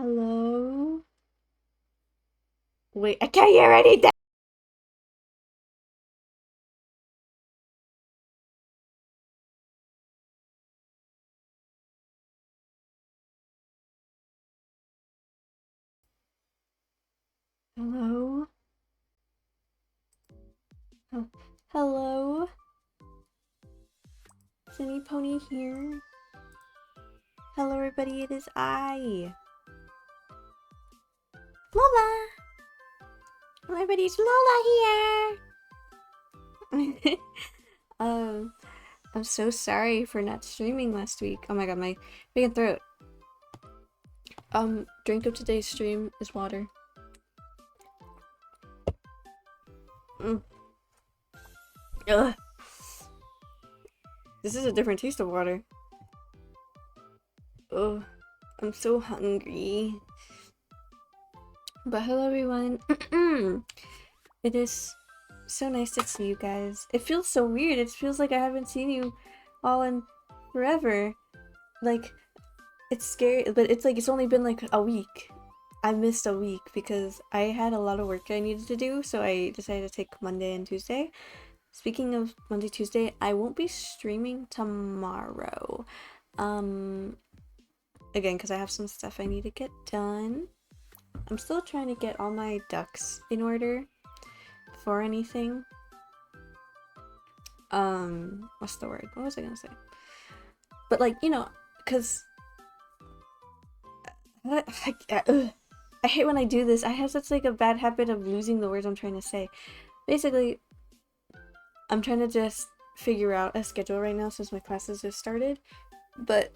Hello? Wait, I can't hear anything! Hello? Oh, hello? Cindy Pony here. Hello, everybody, it is I. Lola! Hello, everybody, it's Lola here! I'm so sorry for not streaming last week. Oh my god, my big throat. Drink of today's stream is water. Mm. Ugh. This is a different taste of water. Oh, I'm so hungry. But hello everyone. It is so nice to see you guys. It feels so weird. It feels like I haven't seen you all in forever. Like, it's scary, but it's like it's only been like a week. I missed a week because I had a lot of work I needed to do, so I decided to take Monday and Tuesday. Speaking of Monday, Tuesday, I won't be streaming tomorrow. Um, again, because I have some stuff I need to get done. I'm still trying to get all my ducks in order for anything. What's the word? What was I gonna say? But like, you know, because I hate when I do this. I have such like a bad habit of losing the words I'm trying to say. Basically, I'm trying to just figure out a schedule right now since my classes just started. But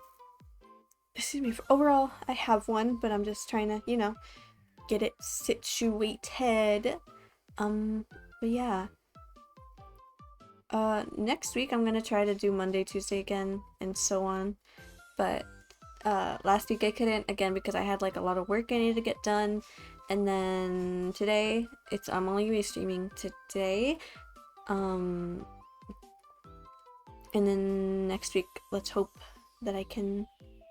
excuse me, overall I have one, but I'm just trying to, you know, get it situated. But yeah. Next week I'm gonna try to do Monday, Tuesday again, and so on. But last week I couldn't, again, because I had like a lot of work I needed to get done. And then today, I'm only gonna be streaming today. And then next week, let's hope that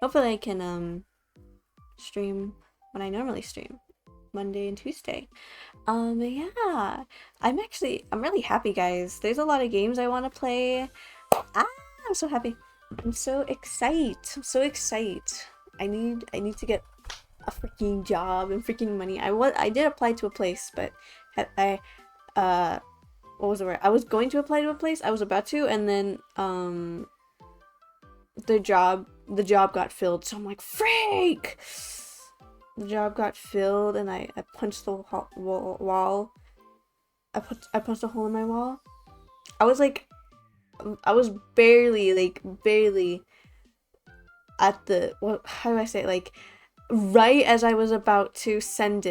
hopefully I can stream when I normally stream, Monday and Tuesday. Yeah, I'm really happy, guys. There's a lot of games I want to play. Ah, I'm so happy. I'm so excited. I'm so excited. I need to get a freaking job and freaking money. I did apply to a place, but I what was the word? I was going to apply to a place. I was about to, and then the job got filled. So I'm like, freak. The job got filled, and I punched the wall. I punched a hole in my wall. I was like, I was barely at the how do I say it? Like right as I was about to send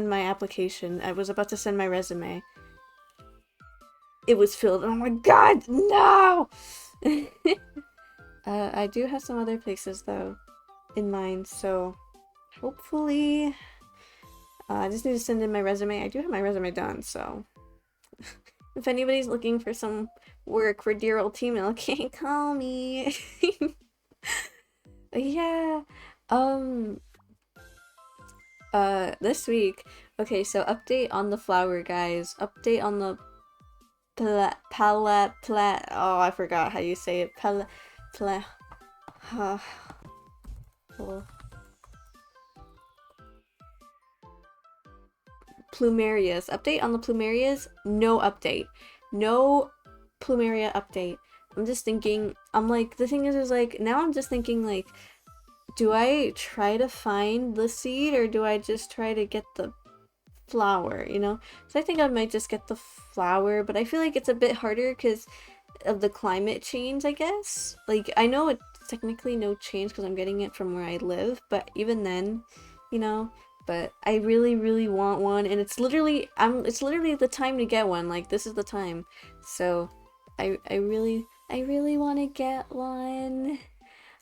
my application, I was about to send my resume. It was filled, and oh my god, no! I do have some other places though in mind, so hopefully, I just need to send in my resume. I do have my resume done, so if anybody's looking for some work for dear old T-Mail, can't call me. Yeah. Um. This week. Okay, so update on the flower, guys. Update on the oh, I forgot how you say it. Pla oh. Plumerias. Update on the plumerias? No update. No plumeria update. I'm just thinking, I'm like, the thing is like, now I'm just thinking like, do I try to find the seed or do I just try to get the flower, you know? So I think I might just get the flower, but I feel like it's a bit harder because of the climate change, I guess. Like, I know it's technically no change because I'm getting it from where I live, but even then, you know, but I really want one, and it's literally the time to get one. Like, this is the time. So I really want to get one.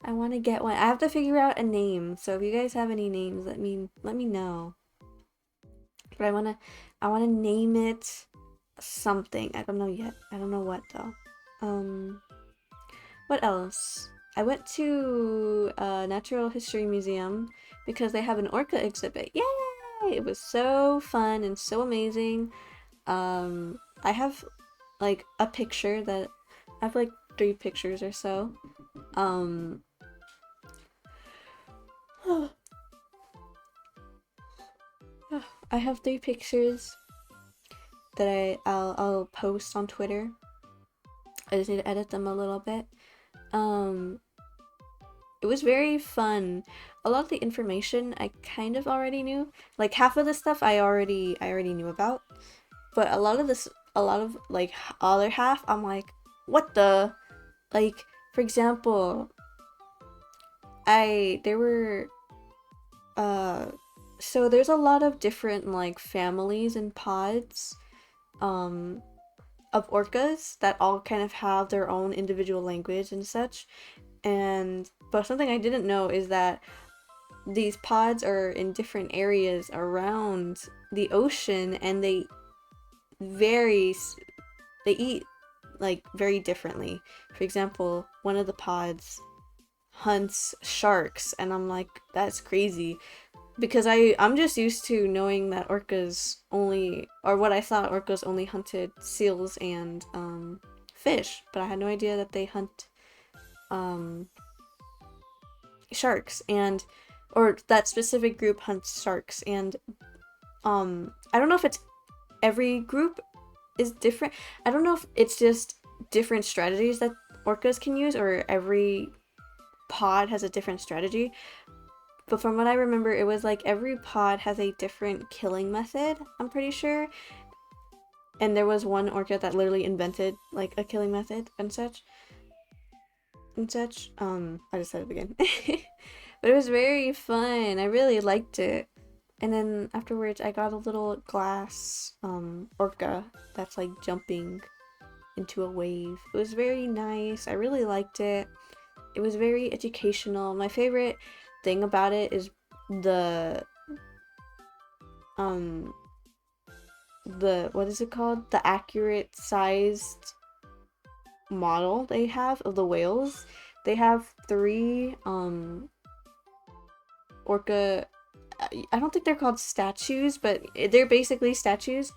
I want to get one. I have to figure out a name. So if you guys have any names, let me know. But I wanna name it something. I don't know yet. I don't know what though. Um, what else? I went to a natural history museum because they have an orca exhibit. Yay! It was so fun and so amazing. I have like a picture that I have like 3 pictures or so. Um, I have 3 pictures that I'll post on Twitter. I just need to edit them a little bit. Um, it was very fun. A lot of the information I kind of already knew. Like half of the stuff I already knew about. But a lot of like other half I'm like, what the, like, for example, there were so there's a lot of different like families and pods of orcas that all kind of have their own individual language and such. And but something I didn't know is that these pods are in different areas around the ocean, and vary they eat like very differently. For example, one of the pods hunts sharks, and I'm like, that's crazy, because I'm just used to knowing that orcas only, or what I thought orcas only hunted seals and fish, but I had no idea that they hunt sharks, and or that specific group hunts sharks. And I don't know if it's every group is different. I don't know if it's just different strategies that orcas can use, or every pod has a different strategy. But from what I remember, it was like every pod has a different killing method, I'm pretty sure. And there was one orca that literally invented like a killing method and such. I just said it again. But it was very fun. I really liked it. And then afterwards I got a little glass orca that's like jumping into a wave. It was very nice. I really liked it. It was very educational. My favorite thing about it is the what is it called? The accurate sized model they have of the whales. They have 3 orca, I don't think they're called statues, but they're basically statues.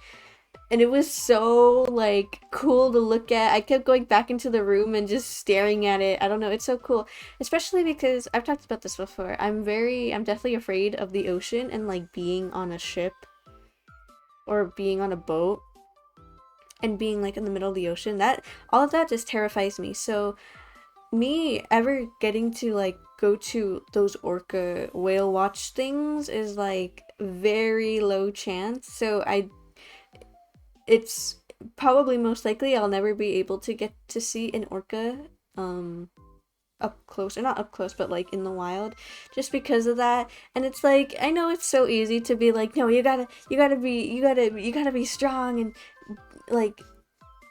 And it was so like cool to look at. I kept going back into the room and just staring at it. I don't know, it's so cool. Especially because I've talked about this before. I'm definitely afraid of the ocean and like being on a ship or being on a boat and being like in the middle of the ocean. That all of that just terrifies me. So me ever getting to like go to those orca whale watch things is like very low chance. So it's probably most likely I'll never be able to get to see an orca up close, or not up close, but like in the wild, just because of that. And it's like, I know it's so easy to be like, no, you gotta be strong and like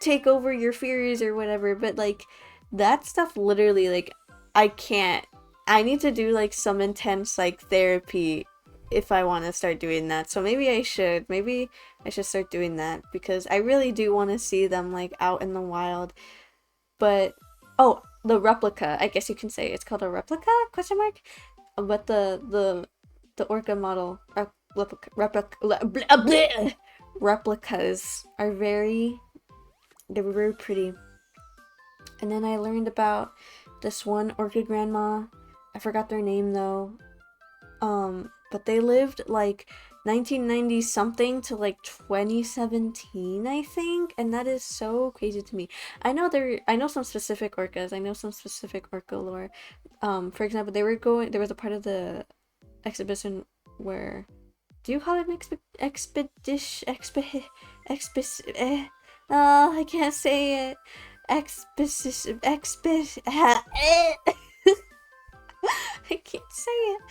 take over your fears or whatever, but like that stuff literally, like, I need to do like some intense like therapy if I want to start doing that. So maybe I should start doing that, because I really do want to see them like out in the wild. But oh, the replica, I guess you can say it's called a replica, question mark. But the orca model replicas are they were very pretty. And then I learned about this one orca grandma. I forgot their name though. But they lived like 1990 something to like 2017, I think, and that is so crazy to me. I know some specific orcas. I know some specific orca lore. For example, there was a part of the exhibition where, do you call it an expedition? I can't say it. Expedition. I can't say it.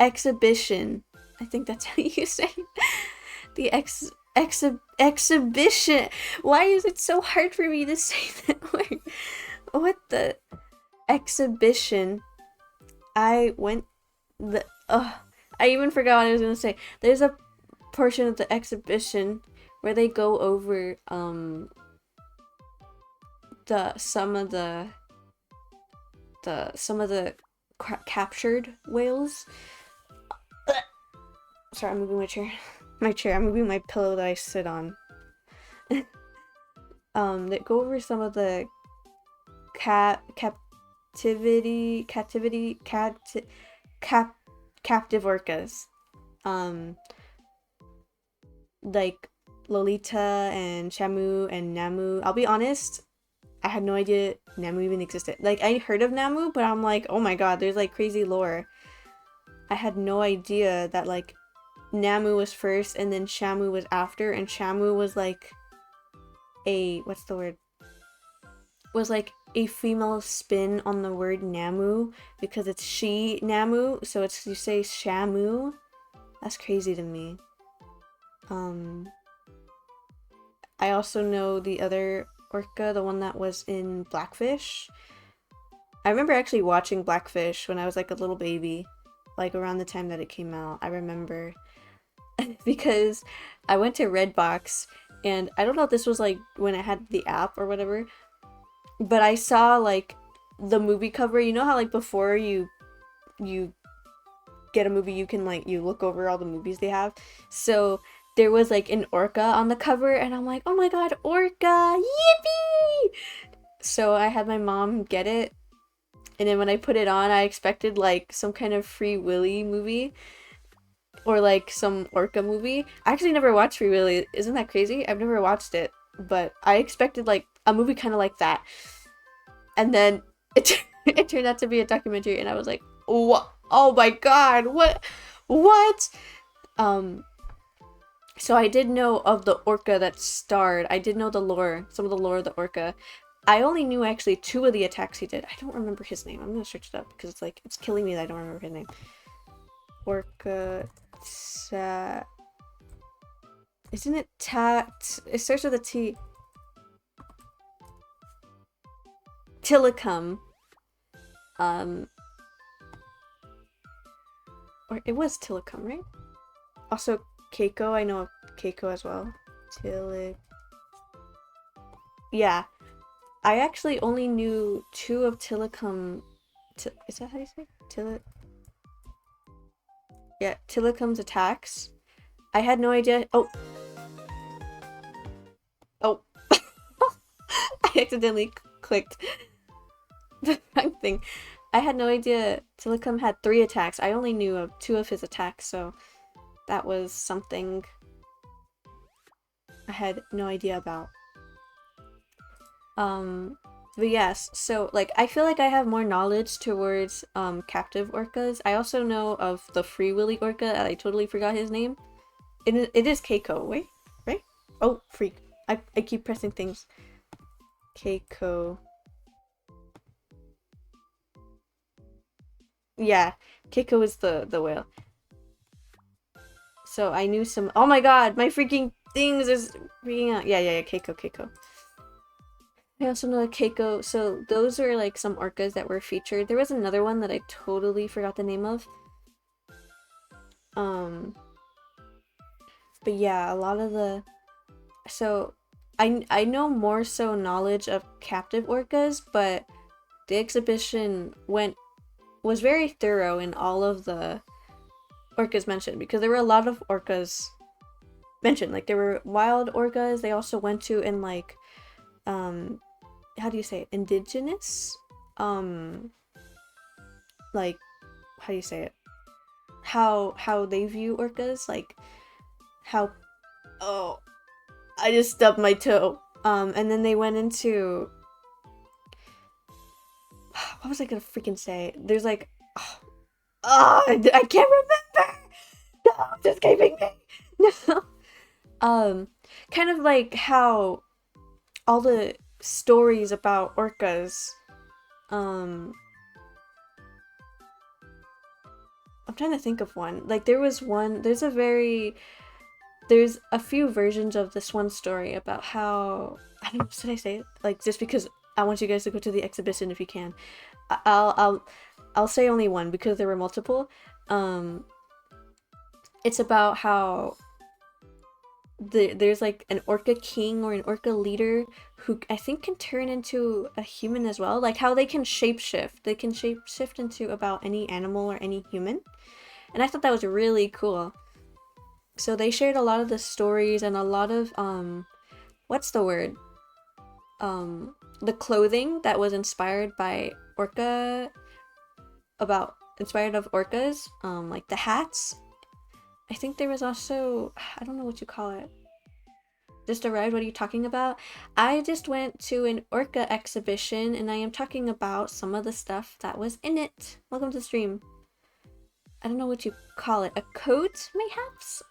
Exhibition. I think that's how you say it. The exhibition. Why is it so hard for me to say that word? What the exhibition? I even forgot what I was gonna say. There's a portion of the exhibition where they go over some of the captured whales. Sorry, I'm moving my chair. My chair. I'm moving my pillow that I sit on. That go over some of the captivity captive orcas. Um, like Lolita and Shamu and Namu. I'll be honest, I had no idea Namu even existed. Like, I heard of Namu, but I'm like, oh my god, there's like crazy lore. I had no idea that like Namu was first and then Shamu was after, and Shamu was like a, what's the word? Was like a female spin on the word Namu because it's she Namu, so it's, you say Shamu. That's crazy to me. I also know the other orca, the one that was in Blackfish. I remember actually watching Blackfish when I was like a little baby, like around the time that it came out. I remember because I went to Redbox, and I don't know if this was like when I had the app or whatever, but I saw like the movie cover. You know how like before you get a movie, you can like, you look over all the movies they have. So there was like an orca on the cover, and I'm like, oh my god, orca, yippee! So I had my mom get it, and then when I put it on, I expected like some kind of Free Willy movie or like some orca movie. I actually never watched Free Willy. Isn't that crazy? I've never watched it, but I expected like a movie kind of like that, and then it turned out to be a documentary, and I was like, what? Oh my god, what? So I did know of the orca that starred. I did know the lore, some of the lore of the orca. I only knew actually 2 of the attacks he did. I don't remember his name. I'm gonna search it up because it's like, it's killing me that I don't remember his name. Orca isn't it it starts with a T. Tilikum. Or it was Tilikum, right? Also Keiko, I know of Keiko as well. Yeah. I actually only knew 2 of Tilikum. Is that how you say? Yeah, Tilikum's attacks. I had no idea. Oh. I accidentally clicked the wrong thing. I had no idea Tilikum had 3 attacks. I only knew of 2 of his attacks, so that was something I had no idea about. But yes, so like I feel like I have more knowledge towards captive orcas. I also know of the Free Willy orca, and I totally forgot his name. It is Keiko, wait, right? Oh, freak. I keep pressing things. Keiko. Yeah, Keiko is the whale. So I knew some. Oh my god, my freaking things is freaking out. Yeah, Keiko. I also know Keiko. So those are like some orcas that were featured. There was another one that I totally forgot the name of. But yeah, a lot of the. So I know more so knowledge of captive orcas, but the exhibition was very thorough in all of the orcas mentioned, because there were a lot of orcas mentioned. Like there were wild orcas. They also went to, in like how do you say it? Indigenous? Like, how do you say it? How they view orcas, like how, oh, I just stubbed my toe. And then they went into, what was I gonna freaking say? There's like, I can't remember. No, it's escaping me. No. Kind of like how all the stories about orcas, I'm trying to think of one. Like there's a few versions of this one story about how, I don't know, should I say it? Like, just because I want you guys to go to the exhibition if you can. I'll say only one because there were multiple. It's about how there's like an orca king or an orca leader who I think can turn into a human as well. Like how they can shapeshift. They can shapeshift into about any animal or any human. And I thought that was really cool. So they shared a lot of the stories and a lot of what's the word? The clothing that was inspired by orca, about inspired of orcas, like the hats. I think there was also, I don't know what you call it. Just arrived, what are you talking about? I just went to an orca exhibition and I am talking about some of the stuff that was in it. Welcome to the stream. I don't know what you call it. A coat, mayhaps?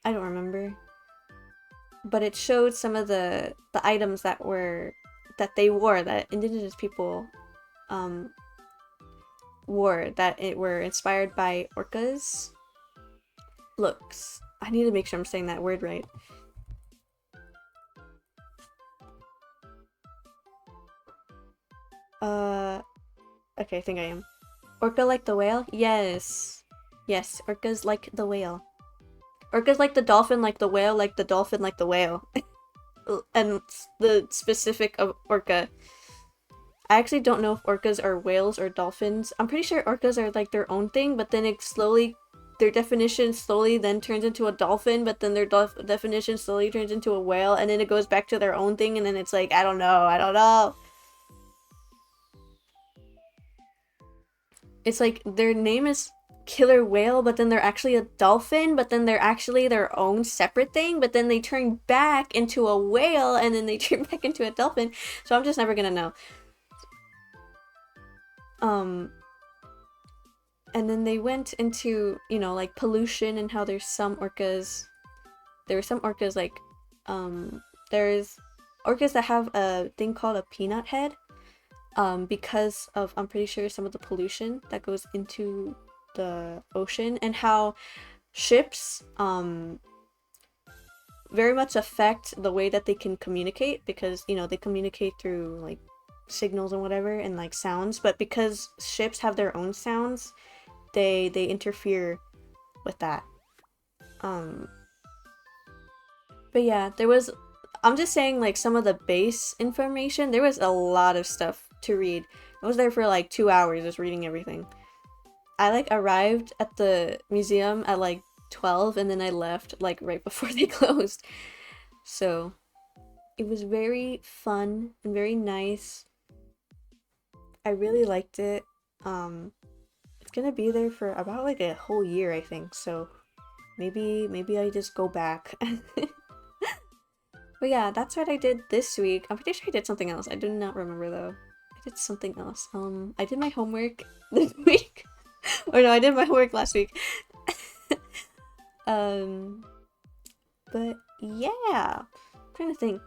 I don't remember. But it showed some of the items that they wore, that indigenous people wore, that it were inspired by orcas. Looks. I need to make sure I'm saying that word right. Okay, I think I am. Orca like the whale? Yes. Yes, orcas like the whale. Orcas like the dolphin, like the whale, like the dolphin, like the whale. And the specific of orca. I actually don't know if orcas are whales or dolphins. I'm pretty sure orcas are like their own thing, but then it slowly, their definition slowly then turns into a dolphin, but then their definition slowly turns into a whale, and then it goes back to their own thing, and then it's like, I don't know. It's like their name is killer whale, but then they're actually a dolphin, but then they're actually their own separate thing, but then they turn back into a whale, and then they turn back into a dolphin. So I'm just never gonna know. And then they went into, you know, like pollution and how there's some orcas. There were some orcas like, there's orcas that have a thing called a peanut head, because of, I'm pretty sure, some of the pollution that goes into the ocean, and how ships very much affect the way that they can communicate, because, you know, they communicate through like signals and whatever and like sounds, but because ships have their own sounds, they interfere with that. But yeah, there was, I'm just saying, like, some of the base information. There was a lot of stuff to read. I was there for like 2 hours just reading everything. I like arrived at the museum at like 12, and then I left like right before they closed. So it was very fun and very nice. I really liked it. It's gonna be there for about like a whole year, I think. So maybe I just go back. But yeah, that's what I did this week. I'm pretty sure I did something else. I do not remember though. I did something else. I did my homework this week. Or no, I did my homework last week. But yeah, I'm trying to think.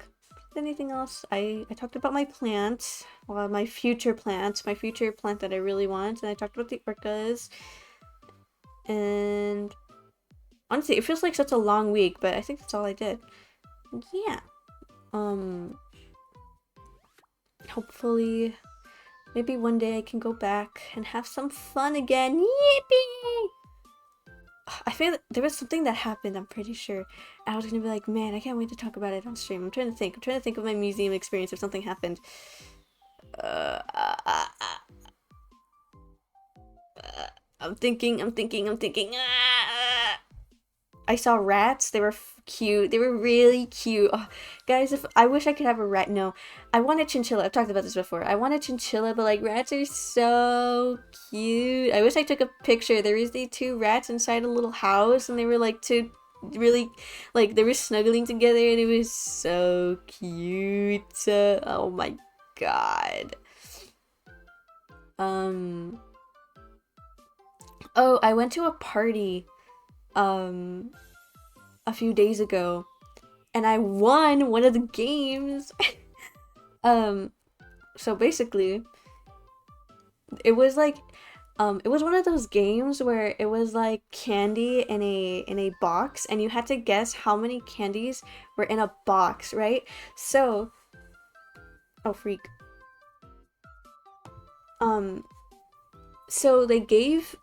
Anything else? I talked about my plant, well, my future plant that I really want, and I talked about the orcas. And honestly, it feels like such a long week, but I think that's all I did. Yeah. Hopefully, maybe one day I can go back and have some fun again. Yippee! I feel like there was something that happened, I'm pretty sure. I was gonna be like, man, I can't wait to talk about it on stream. I'm trying to think of my museum experience if something happened. I'm thinking. I saw rats. They were cute. They were really cute. Oh, guys, if I wish I could have a rat. No, I want a chinchilla. I've talked about this before. I want a chinchilla, but like rats are so cute. I wish I took a picture. There was these 2 rats inside a little house, and they were like 2 really, like, they were snuggling together, and it was so cute. Oh my god. Oh, I went to a party a few days ago, and I won one of the games. So basically, it was like, it was one of those games where it was like candy in a box, and you had to guess how many candies were in a box, right? So, oh freak. So they gave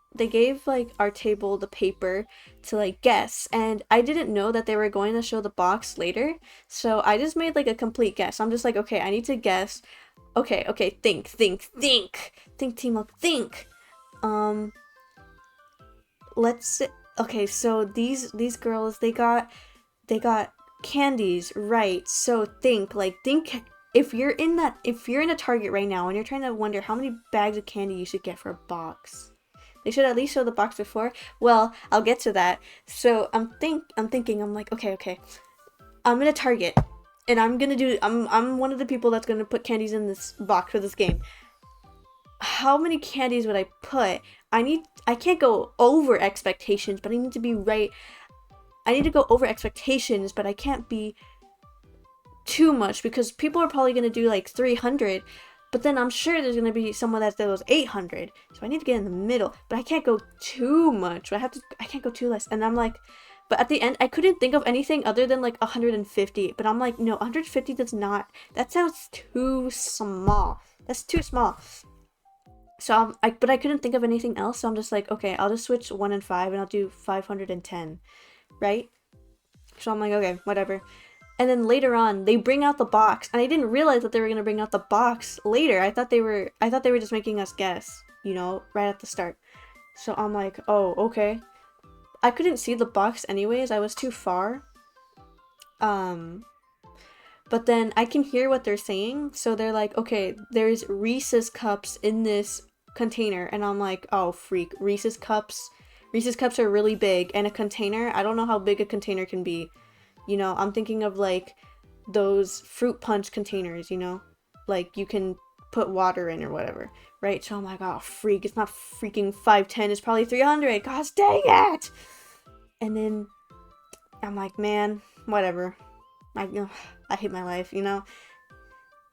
like our table the paper to like guess, and I didn't know that they were going to show the box later, so I just made like a complete guess. I'm just like, okay, I need to guess. Okay, think, Team Milk, think. Um, let's. Okay, so these girls, they got candies, right? So think if you're in a Target right now and you're trying to wonder how many bags of candy you should get for a box. They should at least show the box before. Well, I'll get to that. So I'm like, okay. I'm in a Target and I'm one of the people that's gonna put candies in this box for this game. How many candies would I put? I can't go over expectations, but I need to be right. I need to go over expectations, but I can't be too much because people are probably going to do like 300, but then I'm sure there's going to be someone that does 800. So I need to get in the middle, but I can't go too much. I can't go too less. And I'm like, but at the end, I couldn't think of anything other than like 150. But I'm like, no, 150 does not, that sounds too small. That's too small. So but I couldn't think of anything else. So I'm just like, okay, I'll just switch 1 and 5 and I'll do 510, right? So I'm like, okay, whatever. And then later on, they bring out the box, and I didn't realize that they were gonna bring out the box later. I thought they were just making us guess, right at the start. So I'm like, oh, okay. I couldn't see the box anyways. I was too far. But then I can hear what they're saying. So they're like, okay, there's Reese's cups in this container, and I'm like, oh freak, Reese's cups are really big, and a container, I don't know how big a container can be. I'm thinking of like those fruit punch containers, like you can put water in or whatever, right? So I'm like, oh freak, it's not freaking 510, it's probably 300. Gosh dang it! And then I'm like, man, whatever. I hate my life,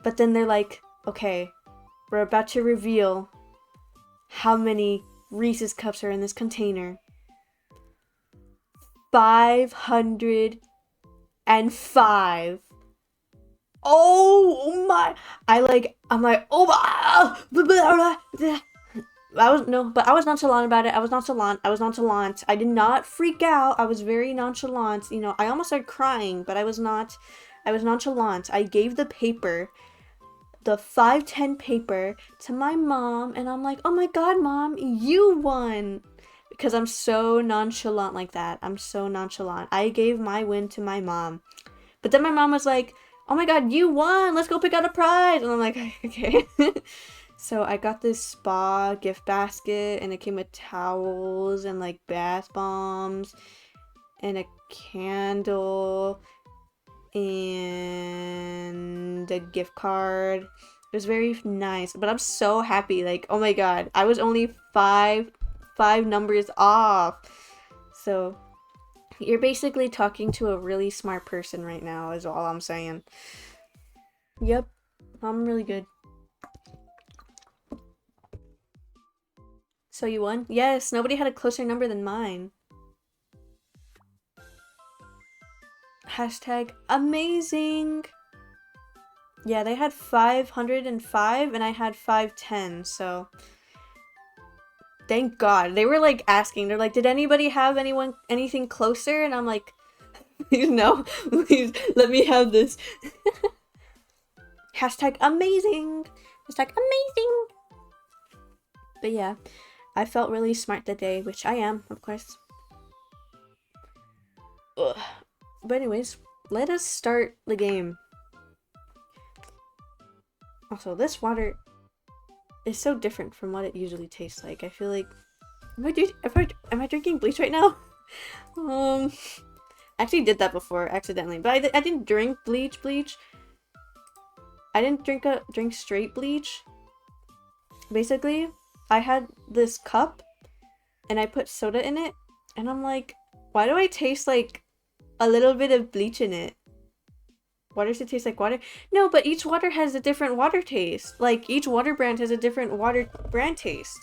But then they're like, okay, we're about to reveal how many Reese's cups are in this container. 505. Oh my! I'm like, oh my! I was nonchalant about it. I was nonchalant. I did not freak out. I was very nonchalant. I almost started crying, but I was nonchalant. I gave the 510 paper to my mom, and I'm like, oh my god, Mom, you won! Because I'm so nonchalant like that. I'm so nonchalant. I gave my win to my mom. But then my mom was like, oh my god, you won! Let's go pick out a prize! And I'm like, okay. So I got this spa gift basket, and it came with towels and like bath bombs and a candle and a gift card. It was very nice, but I'm so happy. Like, oh my god, I was only five numbers off. So you're basically talking to a really smart person right now, is all I'm saying. Yep, I'm really good. So you won? Yes, nobody had a closer number than mine. Hashtag amazing. Yeah, they had 505 and I had 510, so thank god. They were like asking, they're like, did anybody have anything closer? And I'm like, please no, please let me have this. Hashtag amazing. Hashtag amazing. But yeah, I felt really smart that day, which I am, of course. Ugh. But anyways, let us start the game. Also, this water is so different from what it usually tastes like. I feel like, am I drinking bleach right now? I actually did that before accidentally, but I didn't drink bleach. I didn't drink straight bleach. Basically, I had this cup and I put soda in it, and I'm like, why do I taste like a little bit of bleach in it? Why does it taste like water? No, but each water has a different water taste. Like, each water brand has a different water brand taste.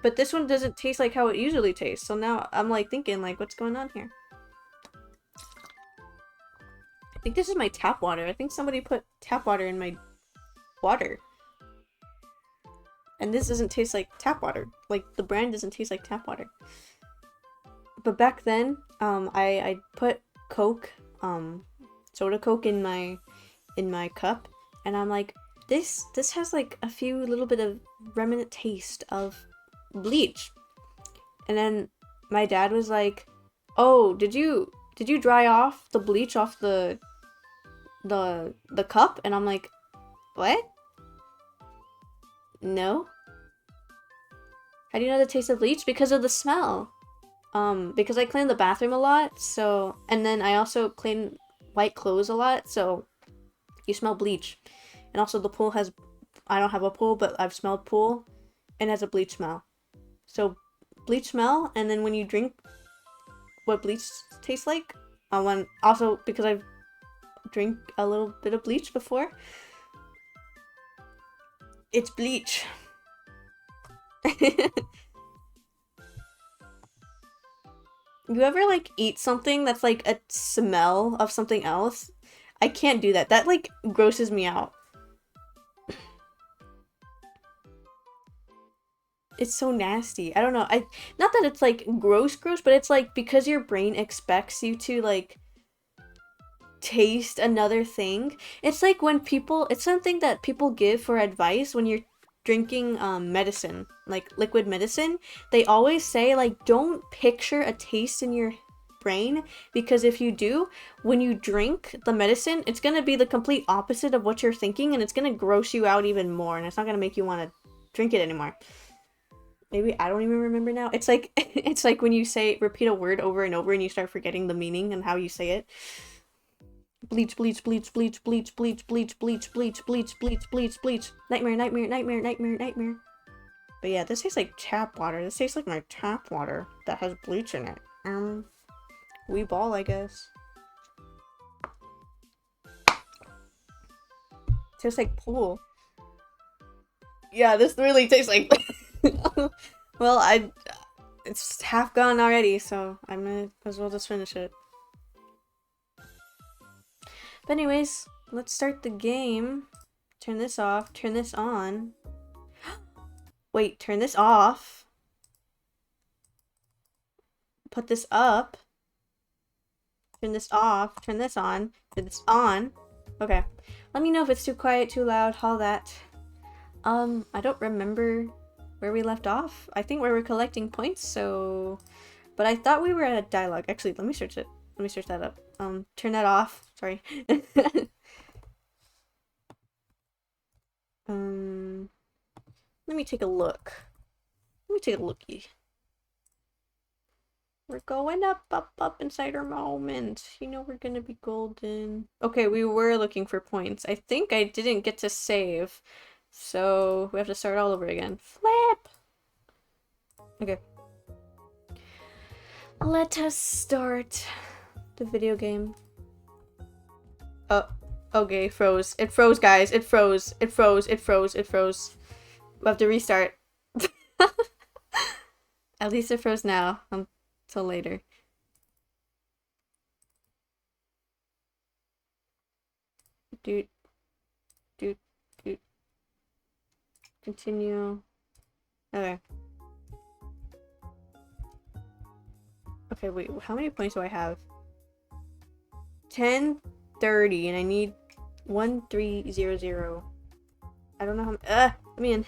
But this one doesn't taste like how it usually tastes. So now I'm like thinking, like, what's going on here? I think this is my tap water. I think somebody put tap water in my water. And this doesn't taste like tap water. Like, the brand doesn't taste like tap water. But back then, I put Coke, soda Coke in my cup, and I'm like, this has like a few little bit of remnant taste of bleach. And then my dad was like, "Oh, did you dry off the bleach off the cup?" And I'm like, "What? No. How do you know the taste of bleach? Because of the smell. Because I clean the bathroom a lot, so, and then I also clean white clothes a lot, so you smell bleach. And also the pool has, I don't have a pool, but I've smelled pool, and it has a bleach smell. So bleach smell, and then when you drink what bleach tastes like, also because I've drank a little bit of bleach before, it's bleach. You ever like eat something that's like a smell of something else? I can't do that. That like grosses me out. It's so nasty. I don't know. Not that it's like gross, but it's like because your brain expects you to like taste another thing. It's like when people, it's something that people give for advice when you're drinking medicine, like liquid medicine. They always say like don't picture a taste in your brain, because if you do, when you drink the medicine, it's going to be the complete opposite of what you're thinking, and it's going to gross you out even more, and it's not going to make you want to drink it anymore. Maybe I don't even remember now. It's like it's like when you repeat a word over and over and you start forgetting the meaning and how you say it. Bleach, bleach, bleach, bleach, bleach, bleach, bleach, bleach, bleach, bleach, bleach, bleach, bleach. Nightmare, nightmare, nightmare, nightmare, nightmare. But yeah, this tastes like tap water. This tastes like my tap water that has bleach in it. We ball, I guess. Tastes like pool. Yeah, this really tastes like. Well, it's half gone already, so I might as well just finish it. But anyways, let's start the game. Turn this off, turn this on. Wait, turn this off. Put this up. Turn this off, turn this on, turn this on. Okay. Let me know if it's too quiet, too loud, all that. I don't remember where we left off. I think we were collecting points, so... But I thought we were at a dialogue. Actually, let me search it. Let me search that up. Turn that off. Sorry. Let me take a look. Let me take a looky. We're going up, up, up inside our moment. You know we're gonna be golden. Okay, we were looking for points. I think I didn't get to save. So we have to start all over again. Flip! Okay. Let us start the video game. Oh, okay, froze. It froze, guys. It froze. It froze. It froze. It froze. We have to restart. At least it froze now. Until later. Dude. Dude. Dude. Continue. Okay. Okay, wait. How many points do I have? 10, 30, and I need 1300. I don't know how. Let me in.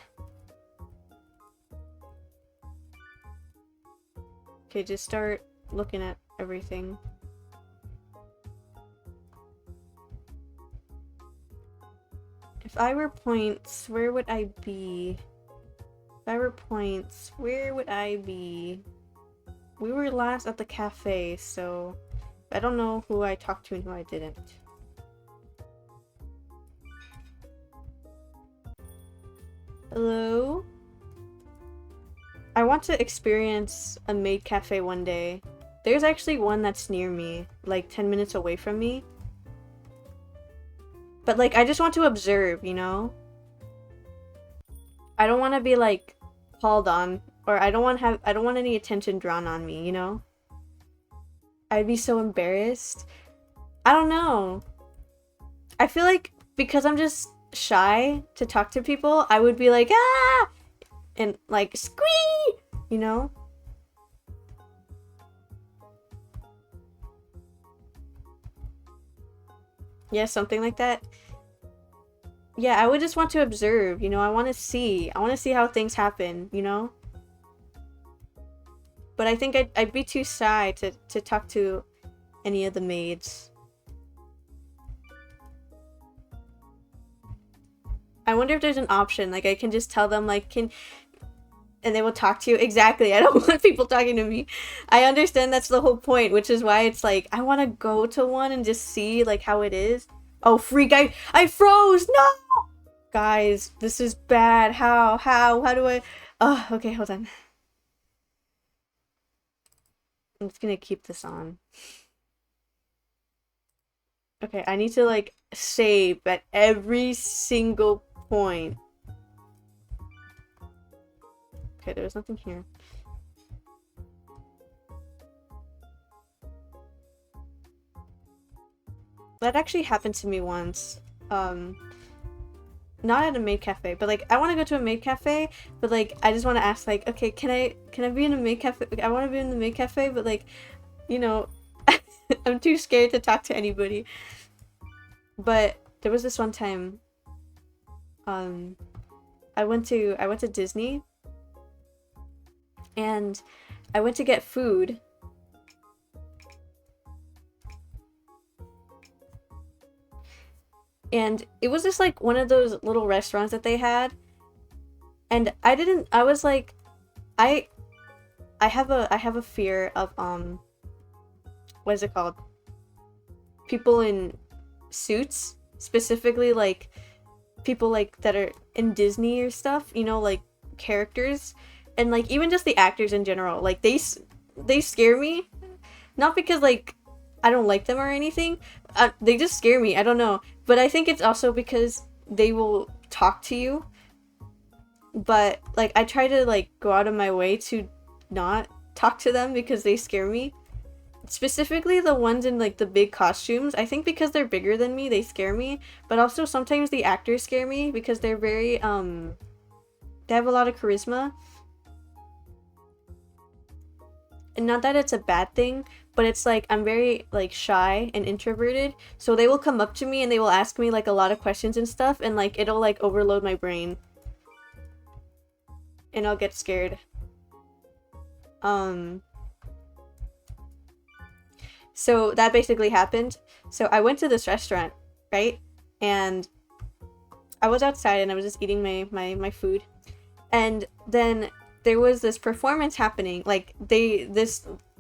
Okay, just start looking at everything. If I were points, where would I be? If I were points, where would I be? We were last at the cafe, so I don't know who I talked to and who I didn't. Hello? I want to experience a maid cafe one day. There's actually one that's near me, like 10 minutes away from me. But like, I just want to observe, you know? I don't want to be like called on, or I don't want any attention drawn on me, you know? I'd be so embarrassed. I don't know. I feel like because I'm just shy to talk to people, I would be like, ah! and like squee, you know? Yeah, something like that. Yeah, I would just want to observe, you know? I want to see. I want to see how things happen, you know? But I think I'd be too shy to talk to any of the maids. I wonder if there's an option, like I can just tell them like and they will talk to you. Exactly. I don't want people talking to me. I understand that's the whole point, which is why it's like I want to go to one and just see like how it is. Oh, freak, I froze. No. Guys, this is bad. How do I Oh, okay, hold on. I'm just going to keep this on. Okay, I need to like save at every single point. Okay, there's nothing here. That actually happened to me once. Not at a maid cafe, but like I want to go to a maid cafe, but like I just want to ask like, okay, can I be in a maid cafe? I want to be in the maid cafe, but like, you know, I'm too scared to talk to anybody. But there was this one time, I went to Disney, and I went to get food. And it was just like one of those little restaurants that they had. And I was like, I have a fear of what is it called? People in suits, specifically like people like that are in Disney or stuff, you know, like characters, and like even just the actors in general. Like they scare me, not because like I don't like them or anything. They just scare me. I don't know. But I think it's also because they will talk to you. But like I try to like go out of my way to not talk to them because they scare me. Specifically the ones in like the big costumes. I think because they're bigger than me, they scare me. But also sometimes the actors scare me because they're very they have a lot of charisma. And not that it's a bad thing, but it's like I'm very like shy and introverted, so they will come up to me and they will ask me like a lot of questions and stuff, and like it'll like overload my brain and I'll get scared. So that basically happened. So I went to this restaurant, right? And I was outside and I was just eating my food, and then there was this performance happening. Like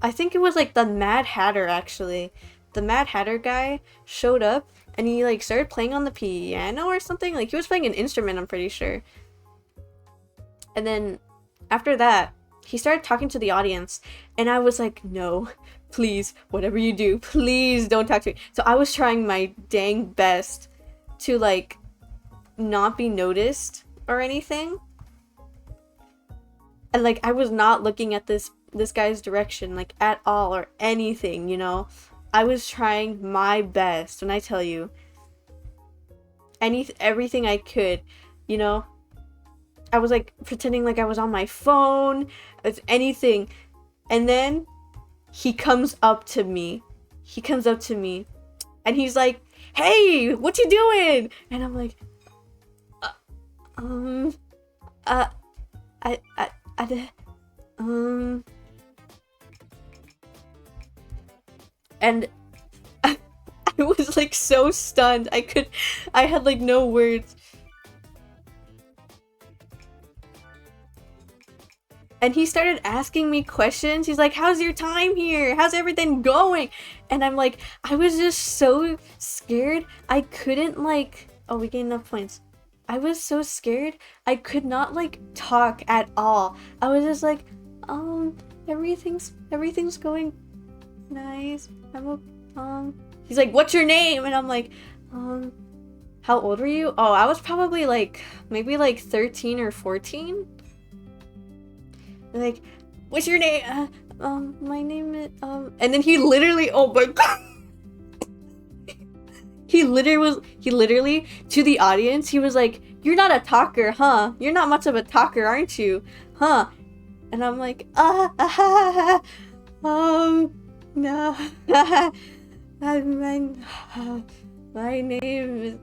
I think it was like the Mad Hatter actually. The Mad Hatter guy showed up and he like started playing on the piano or something. Like he was playing an instrument, I'm pretty sure. And then after that, he started talking to the audience, and I was like, no, please, whatever you do, please don't talk to me. So I was trying my dang best to like not be noticed or anything. And like I was not looking at this guy's direction like at all or anything, you know. I was trying my best when I tell you everything I could, you know. I was like pretending like I was on my phone, it's anything. And then he comes up to me. And he's like, "Hey, what you doing?" And I'm like, and I was like so stunned. I had like no words. And he started asking me questions. He's like, "How's your time here? How's everything going?" And I'm like, I was just so scared. I couldn't like, oh, we gained enough points. I was so scared. I could not like talk at all. I was just like, everything's going nice. He's like, "What's your name?" And I'm like, how old were you? Oh, I was probably like maybe like 13 or 14. Like, "What's your name?" My name is and then he literally, oh my god, he literally to the audience, he was like, "You're not a talker, huh? You're not much of a talker, aren't you? Huh?" And I'm like, no. My name is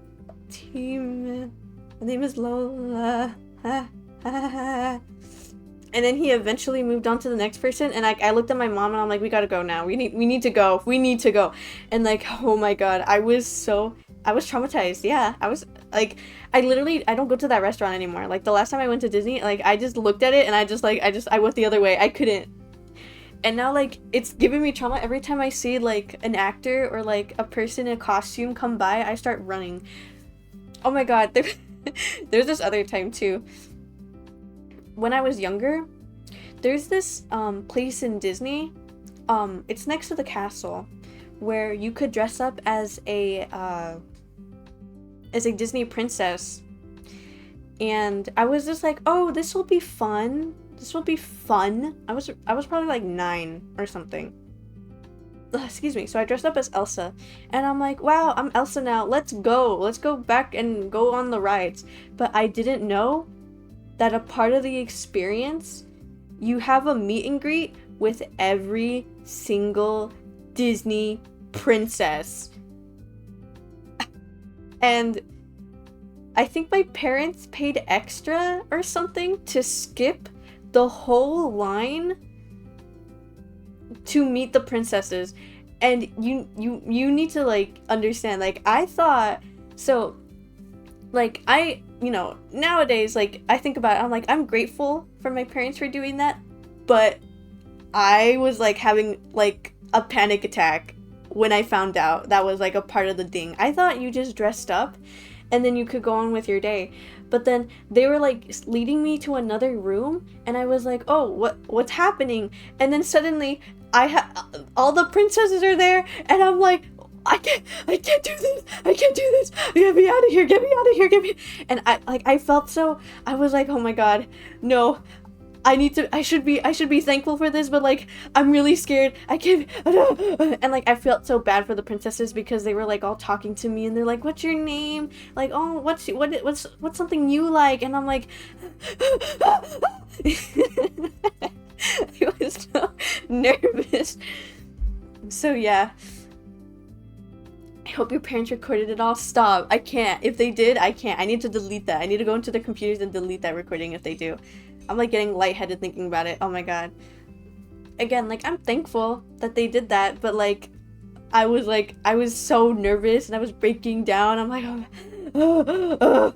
Team. My name is Lola. And then he eventually moved on to the next person, and I looked at my mom and I'm like, we gotta go now. We need to go. We need to go. And like, oh my god, I was traumatized. Yeah, I was like, I don't go to that restaurant anymore. Like the last time I went to Disney, like I just looked at it and I went the other way. I couldn't. And now like it's giving me trauma every time I see like an actor or like a person in a costume come by. I start running. Oh my god, there's this other time too. When I was younger, there's this place in Disney. It's next to the castle, where you could dress up as a Disney princess. And I was just like, oh, this will be fun. This will be fun. I was probably like 9 or something. Excuse me. So I dressed up as Elsa, and I'm like, wow, I'm Elsa now. Let's go back and go on the rides. But I didn't know that a part of the experience, you have a meet and greet with every single Disney princess. And I think my parents paid extra or something to skip the whole line to meet the princesses. And you need to like understand, like I thought, so like nowadays, like I think about it, I'm like, I'm grateful for my parents for doing that, but I was like having like a panic attack when I found out that was like a part of the thing. I thought you just dressed up and then you could go on with your day. But then they were like leading me to another room, and I was like, oh, what's happening? And then suddenly all the princesses are there, and I'm like, I can't do this. I can't do this. Get me out of here. Get me out of here. And I felt so, I was like, oh my god, no. I should be thankful for this, but like I'm really scared. I can't. And like I felt so bad for the princesses because they were like all talking to me, and they're like, "What's your name?" Like, "Oh, what's something you like?" And I'm like, I was so nervous. So yeah. I hope your parents recorded it all. Stop. I can't. If they did, I can't. I need to delete that. I need to go into the computers and delete that recording if they do. I'm like getting lightheaded thinking about it. Oh my god. Again, like I'm thankful that they did that, but like I was so nervous and I was breaking down. I'm like, oh.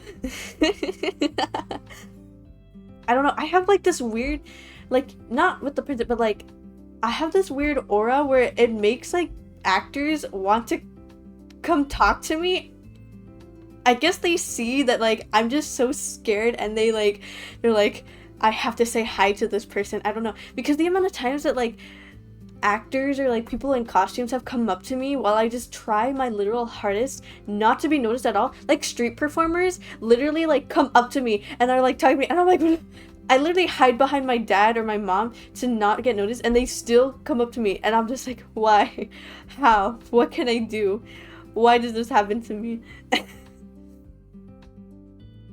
I don't know. I have like this weird, like not with the princess, but like I have this weird aura where it makes like actors want to come talk to me. I guess they see that like I'm just so scared, and they're like, I have to say hi to this person. I don't know, because the amount of times that like actors or like people in costumes have come up to me while I just try my literal hardest not to be noticed at all. Like street performers literally like come up to me and they're like talking to me, and I'm like, I literally hide behind my dad or my mom to not get noticed, and they still come up to me, and I'm just like, why? How? What can I do? Why does this happen to me?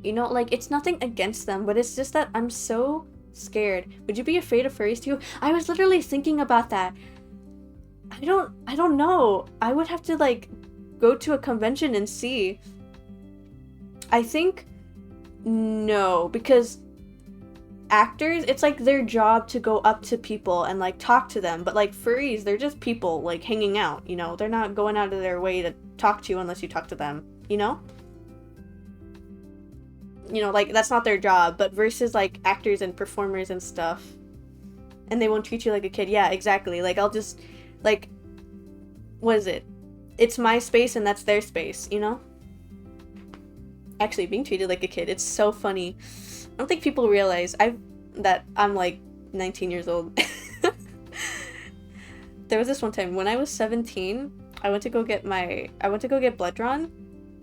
You know, like, it's nothing against them, but it's just that I'm so scared. Would you be afraid of furries too? I was literally thinking about that. I don't know. I would have to, like, go to a convention and see. I think no, because actors, it's like their job to go up to people and like talk to them, but like furries, they're just people like hanging out, you know? They're not going out of their way to talk to you unless you talk to them, you know? You know, like, that's not their job. But versus like actors and performers and stuff, and they won't treat you like a kid. Yeah, exactly. Like, I'll just, like, what is it? It's my space and that's their space, you know? Actually, being treated like a kid, it's so funny. I don't think people realize that I'm like 19 years old. There was this one time when I was 17, I went to go get blood drawn,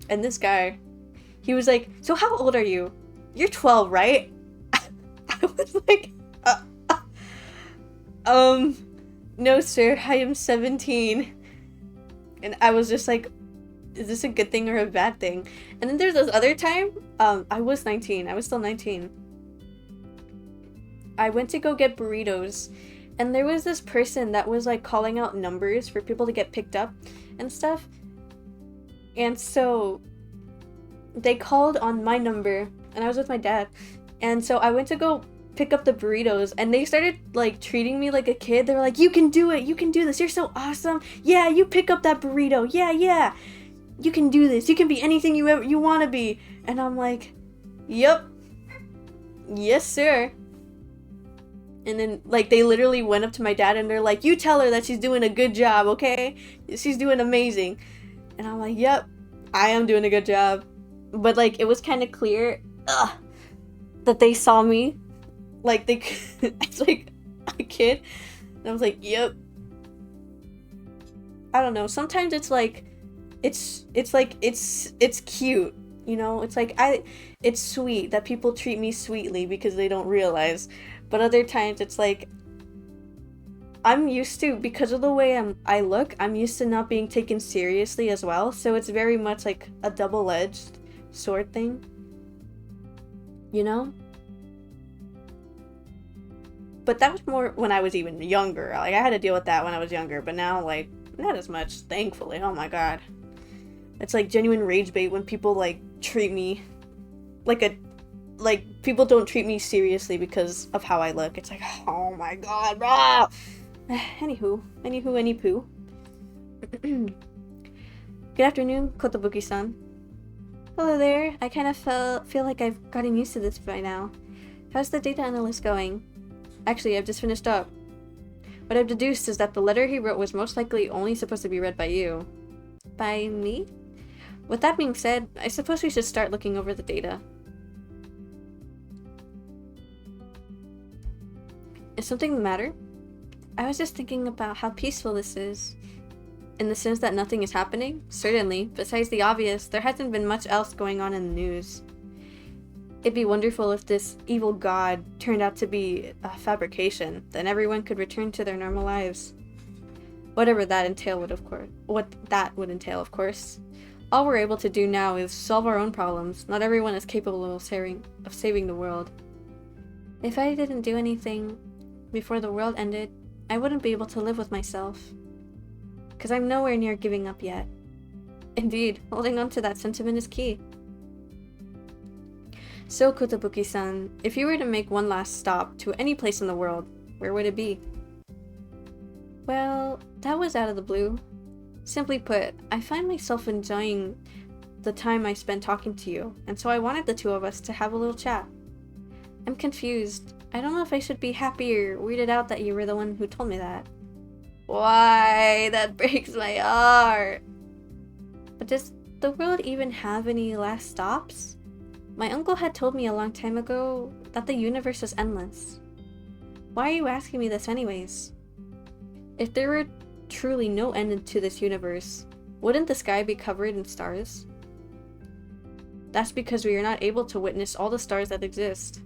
and this guy, he was like, "So how old are you? You're 12, right?" I was like, no sir, I am 17. And I was just like, is this a good thing or a bad thing? And then there's this other time, I was 19. I was still 19. I went to go get burritos, and there was this person that was like calling out numbers for people to get picked up and stuff. And so they called on my number, and I was with my dad. And so I went to go pick up the burritos, and they started like treating me like a kid. They were like, "You can do it. You can do this. You're so awesome. Yeah, you pick up that burrito. Yeah. You can do this. You can be anything you want to be." And I'm like, "Yep. Yes, sir." And then, like, they literally went up to my dad and they're like, "You tell her that she's doing a good job, okay? She's doing amazing." And I'm like, "Yep, I am doing a good job." But, like, it was kind of clear that they saw me. Like, it's like a kid. And I was like, "Yep." I don't know. Sometimes it's like, it's cute. You know? It's like, it's sweet that people treat me sweetly because they don't realize. But other times it's like, I'm used to, because of the way I look, I'm used to not being taken seriously as well. So it's very much like a double-edged sword thing. You know? But that was more when I was even younger. Like, I had to deal with that when I was younger. But now, like, not as much, thankfully. Oh my god. It's like genuine rage bait when people, like, treat me like people don't treat me seriously because of how I look. It's like, oh my god, bro. Anywho. Good afternoon, Kotobuki-san. Hello there. I kind of feel like I've gotten used to this by now. How's the data analyst going? Actually, I've just finished up. What I've deduced is that the letter he wrote was most likely only supposed to be read by you. By me? With that being said, I suppose we should start looking over the data. Is something the matter? I was just thinking about how peaceful this is. In the sense that nothing is happening? Certainly. Besides the obvious, there hasn't been much else going on in the news. It'd be wonderful if this evil god turned out to be a fabrication. Then everyone could return to their normal lives. Whatever that entail would entail, of course. All we're able to do now is solve our own problems. Not everyone is capable of saving the world. If I didn't do anything before the world ended, I wouldn't be able to live with myself. Because I'm nowhere near giving up yet. Indeed, holding on to that sentiment is key. So, Kotobuki-san, if you were to make one last stop to any place in the world, where would it be? Well, that was out of the blue. Simply put, I find myself enjoying the time I spent talking to you, and so I wanted the two of us to have a little chat. I'm confused. I don't know if I should be happy or weirded out that you were the one who told me that. Why? That breaks my heart. But does the world even have any last stops? My uncle had told me a long time ago that the universe is endless. Why are you asking me this anyways? If there were truly no end to this universe, wouldn't the sky be covered in stars? That's because we are not able to witness all the stars that exist.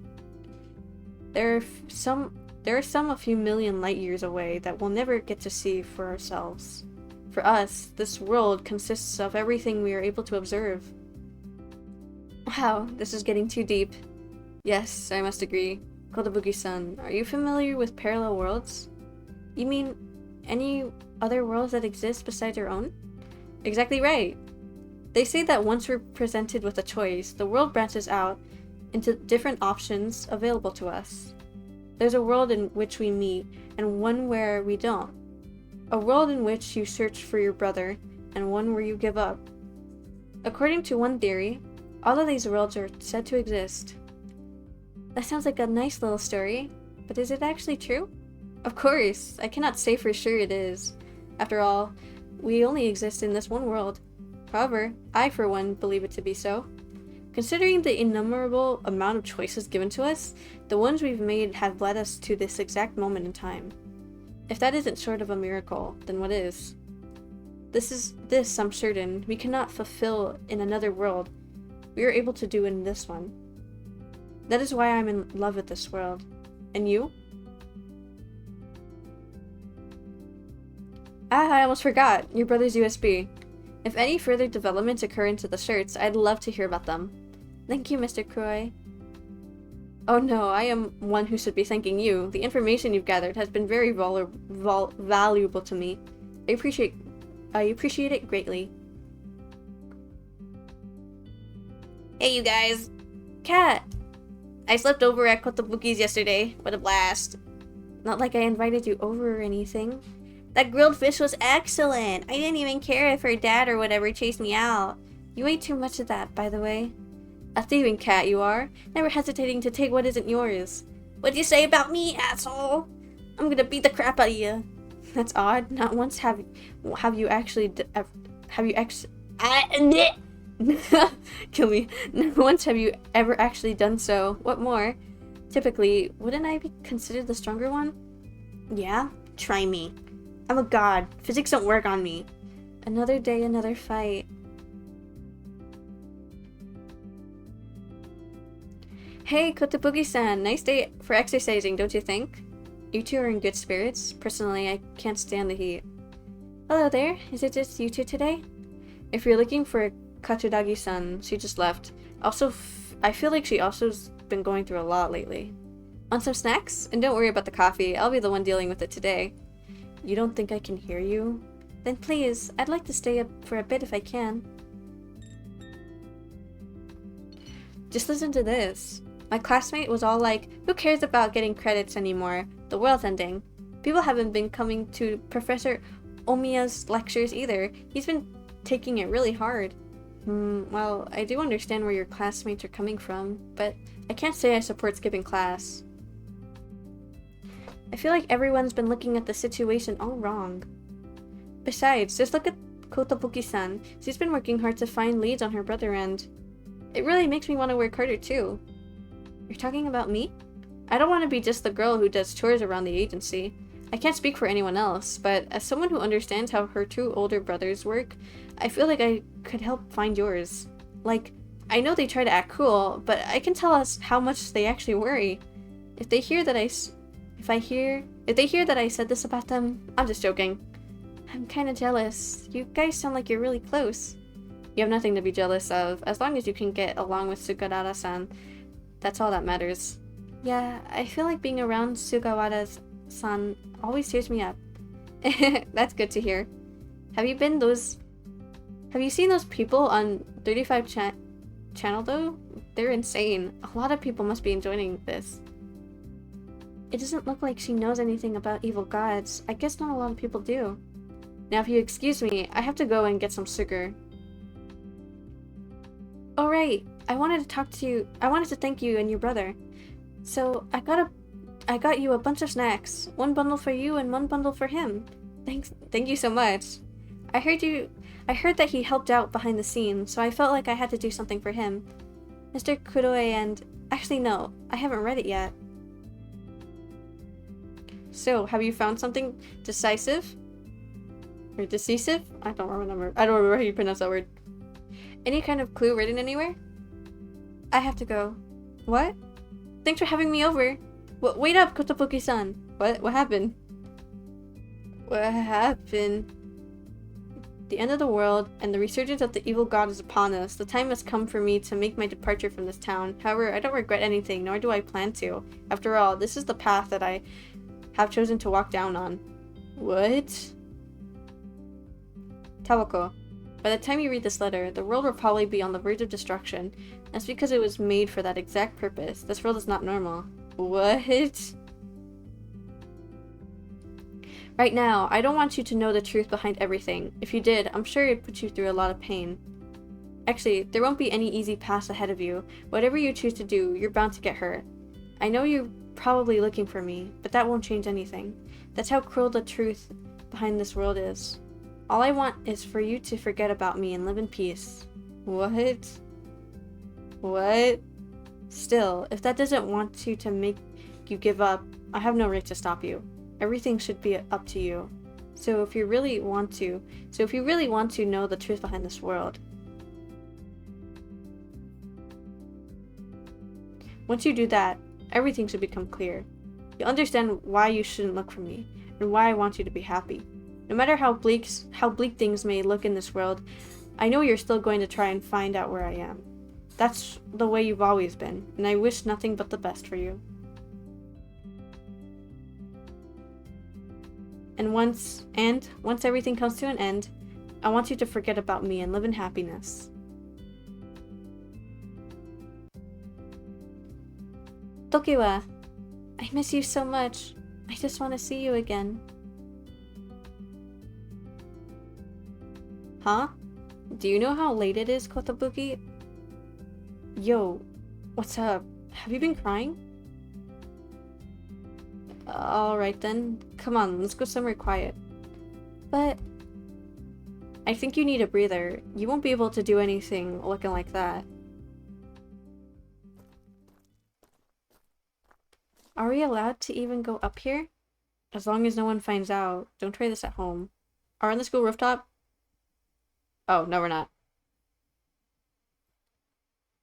There are some a few million light years away that we'll never get to see for ourselves. For us, this world consists of everything we are able to observe. Wow, this is getting too deep. Yes, I must agree. Kotobuki-san, are you familiar with parallel worlds? You mean any other worlds that exist besides our own? Exactly right. They say that once we're presented with a choice, the world branches out into different options available to us. There's a world in which we meet, and one where we don't. A world in which you search for your brother, and one where you give up. According to one theory, all of these worlds are said to exist. That sounds like a nice little story, but is it actually true? Of course, I cannot say for sure it is. After all, we only exist in this one world. However, I for one believe it to be so. Considering the innumerable amount of choices given to us, the ones we've made have led us to this exact moment in time. If that isn't sort of a miracle, then what is? This, I'm certain, we cannot fulfill in another world. We are able to do in this one. That is why I'm in love with this world. And you? I almost forgot. Your brother's USB. If any further developments occur into the shirts, I'd love to hear about them. Thank you, Mr. Kuroi. Oh no, I am one who should be thanking you. The information you've gathered has been very valuable to me. I appreciate it greatly. Hey you guys! Cat! I slept over at Kotobuki's yesterday. What a blast. Not like I invited you over or anything. That grilled fish was excellent! I didn't even care if her dad or whatever chased me out. You ate too much of that, by the way. A thieving cat you are, never hesitating to take what isn't yours. What'd you say about me, asshole? I'm gonna beat the crap out of you. That's odd. Not once have you actually kill me. Not once have you ever actually done so. What more? Typically, wouldn't I be considered the stronger one? Yeah? Try me. I'm a god. Physics don't work on me. Another day, another fight. Hey, Kotobuki-san, nice day for exercising, don't you think? You two are in good spirits. Personally, I can't stand the heat. Hello there, is it just you two today? If you're looking for Katsuragi-san, she just left. Also, I feel like she also's been going through a lot lately. Want some snacks? And don't worry about the coffee, I'll be the one dealing with it today. You don't think I can hear you? Then please, I'd like to stay up for a bit if I can. Just listen to this. My classmate was all like, who cares about getting credits anymore? The world's ending. People haven't been coming to Professor Omiya's lectures either. He's been taking it really hard. Well, I do understand where your classmates are coming from, but I can't say I support skipping class. I feel like everyone's been looking at the situation all wrong. Besides, just look at Kotobuki-san. She's been working hard to find leads on her brother end. It really makes me want to work harder too. You're talking about me? I don't want to be just the girl who does chores around the agency. I can't speak for anyone else, but as someone who understands how her two older brothers work, I feel like I could help find yours. Like, I know they try to act cool, but I can tell us how much they actually worry. If they hear that I said this about them, I'm just joking. I'm kinda jealous. You guys sound like you're really close. You have nothing to be jealous of, as long as you can get along with Sugawara-san. That's all that matters. Yeah, I feel like being around Sugawara-san always cheers me up. That's good to hear. Have you seen those people on 35 channel though? They're insane. A lot of people must be enjoying this. It doesn't look like she knows anything about evil gods. I guess not a lot of people do. Now if you excuse me, I have to go and get some sugar. Oh right, I wanted to thank you and your brother. So I got you a bunch of snacks. One bundle for you and one bundle for him. Thank you so much. I heard that he helped out behind the scenes, so I felt like I had to do something for him. Mr. Kuroi and... Actually no, I haven't read it yet. So, have you found something decisive? Or decisive? I don't remember how you pronounce that word. Any kind of clue written anywhere? I have to go. What? Thanks for having me over. Wait up, Kotobuki-san. What happened? What happened? The end of the world and the resurgence of the evil god is upon us. The time has come for me to make my departure from this town. However, I don't regret anything, nor do I plan to. After all, this is the path that I have chosen to walk down on. What? Tawako. By the time you read this letter, the world will probably be on the verge of destruction. That's because it was made for that exact purpose. This world is not normal. What? Right now, I don't want you to know the truth behind everything. If you did, I'm sure it'd put you through a lot of pain. Actually, there won't be any easy paths ahead of you. Whatever you choose to do, you're bound to get hurt. I know you're probably looking for me, but that won't change anything. That's how cruel the truth behind this world is. All I want is for you to forget about me and live in peace. What? What? Still, if that doesn't want you to make you give up, I have no right to stop you. Everything should be up to you. So if you really want to know the truth behind this world, once you do that, everything should become clear. You'll understand why you shouldn't look for me, and why I want you to be happy. No matter how bleak things may look in this world, I know you're still going to try and find out where I am. That's the way you've always been, and I wish nothing but the best for you. And once everything comes to an end, I want you to forget about me and live in happiness. Tokiwa, I miss you so much. I just want to see you again. Huh? Do you know how late it is, Kotobuki? Yo, what's up? Have you been crying? Alright then. Come on, let's go somewhere quiet. But I think you need a breather. You won't be able to do anything looking like that. Are we allowed to even go up here? As long as no one finds out. Don't try this at home. Are on the school rooftop? Oh, no we're not.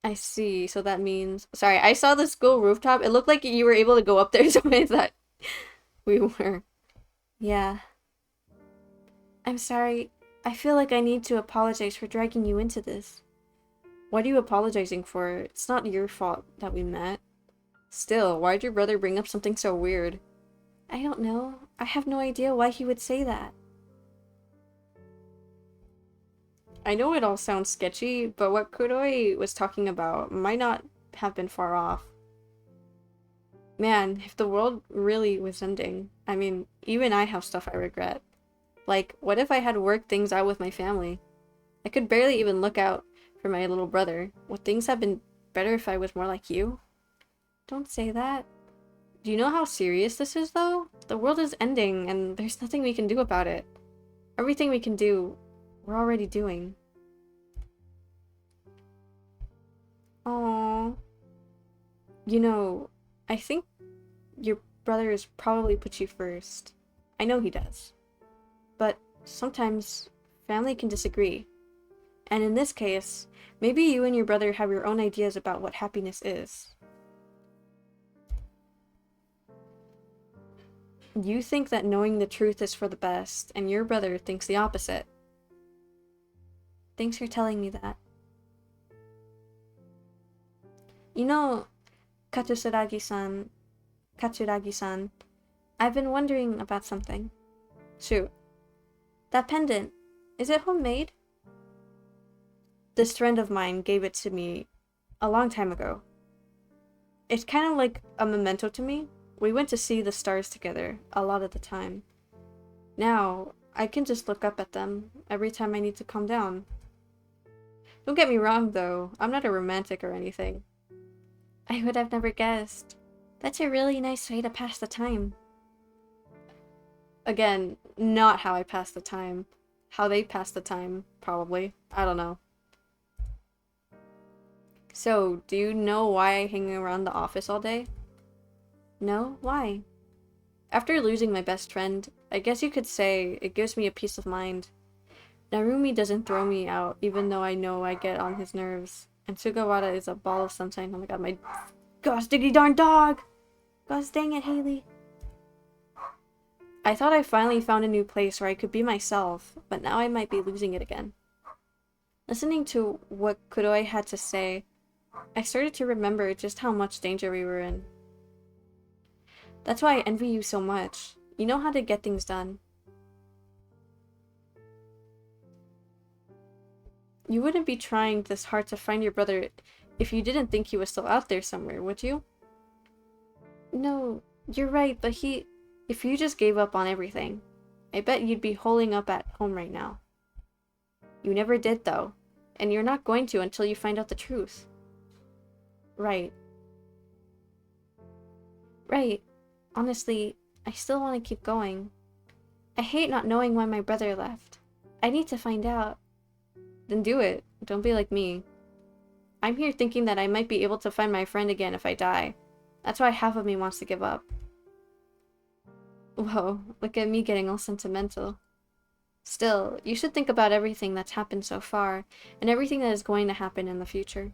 I see, so that means... Sorry, I saw the school rooftop. It looked like you were able to go up there, so I thought we were. Yeah. I'm sorry. I feel like I need to apologize for dragging you into this. What are you apologizing for? It's not your fault that we met. Still, why'd your brother bring up something so weird? I don't know. I have no idea why he would say that. I know it all sounds sketchy, but what Kuroi was talking about might not have been far off. Man, if the world really was ending, I mean, even I have stuff I regret. Like, what if I had worked things out with my family? I could barely even look out for my little brother. Would things have been better if I was more like you? Don't say that. Do you know how serious this is, though? The world is ending, and there's nothing we can do about it. Everything we can do, we're already doing. Aww. You know, I think your brother has probably put you first. I know he does. But sometimes family can disagree. And in this case, maybe you and your brother have your own ideas about what happiness is. You think that knowing the truth is for the best, and your brother thinks the opposite. Thanks for telling me that. You know, Katsuragi-san, I've been wondering about something. Shoot. That pendant, is it homemade? This friend of mine gave it to me a long time ago. It's kind of like a memento to me. We went to see the stars together a lot of the time. Now, I can just look up at them every time I need to calm down. Don't get me wrong, though. I'm not a romantic or anything. I would have never guessed. That's a really nice way to pass the time. Again, not how I pass the time. How they pass the time, probably. I don't know. So, do you know why I hang around the office all day? No? Why? After losing my best friend, I guess you could say it gives me a peace of mind. Narumi doesn't throw me out, even though I know I get on his nerves. And Sugawara is a ball of sunshine. Oh my god, my gosh diggy darn dog! Gosh dang it, Haley. I thought I finally found a new place where I could be myself, but now I might be losing it again. Listening to what Kuroi had to say, I started to remember just how much danger we were in. That's why I envy you so much. You know how to get things done. You wouldn't be trying this hard to find your brother if you didn't think he was still out there somewhere, would you? No, you're right, but if you just gave up on everything, I bet you'd be holing up at home right now. You never did, though, and you're not going to until you find out the truth. Right. Right. Honestly, I still want to keep going. I hate not knowing why my brother left. I need to find out. Then do it. Don't be like me. I'm here thinking that I might be able to find my friend again if I die. That's why half of me wants to give up. Whoa, look at me getting all sentimental. Still, you should think about everything that's happened so far, and everything that is going to happen in the future.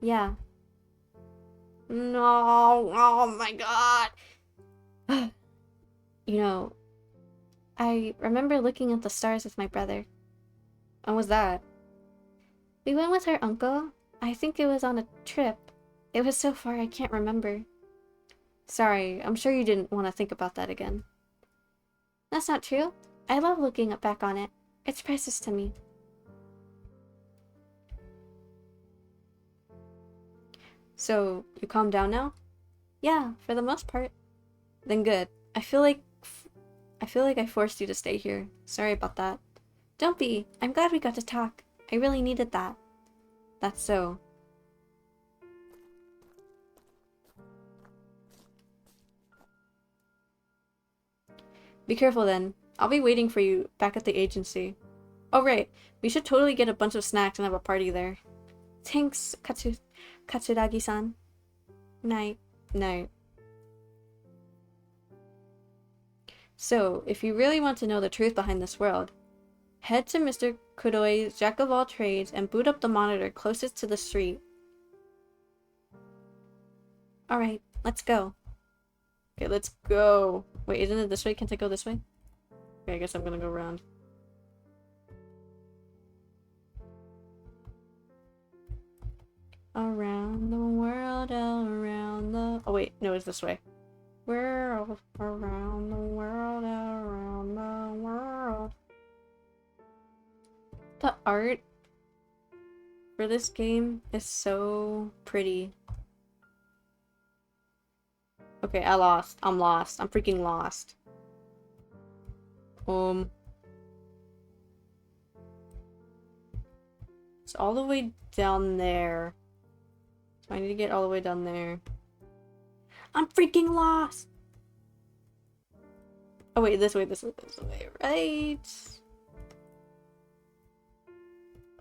Yeah. No, oh my god! You know, I remember looking at the stars with my brother. When was that? We went with our uncle. I think it was on a trip. It was so far I can't remember. Sorry, I'm sure you didn't want to think about that again. That's not true. I love looking back on it. It's precious to me. So, you calmed down now? Yeah, for the most part. Then good. I feel like I forced you to stay here. Sorry about that. Don't be. I'm glad we got to talk. I really needed that. That's so. Be careful then. I'll be waiting for you back at the agency. Oh right, we should totally get a bunch of snacks and have a party there. Thanks, Katsuragi-san. Night. Night. So, if you really want to know the truth behind this world, head to Mr. Kuroi's Jack of all trades and boot up the monitor closest to the street. Alright, let's go. Okay, let's go. Wait, isn't it this way? Can't I go this way? Okay, I guess I'm gonna go around. Around the world, around the... Oh wait, no, it's this way. World, around the world, around the world. The art for this game is so pretty. Okay, I lost. I'm lost. I'm freaking lost. It's all the way down there. So I need to get all the way down there. I'm freaking lost! Oh wait, this way, right?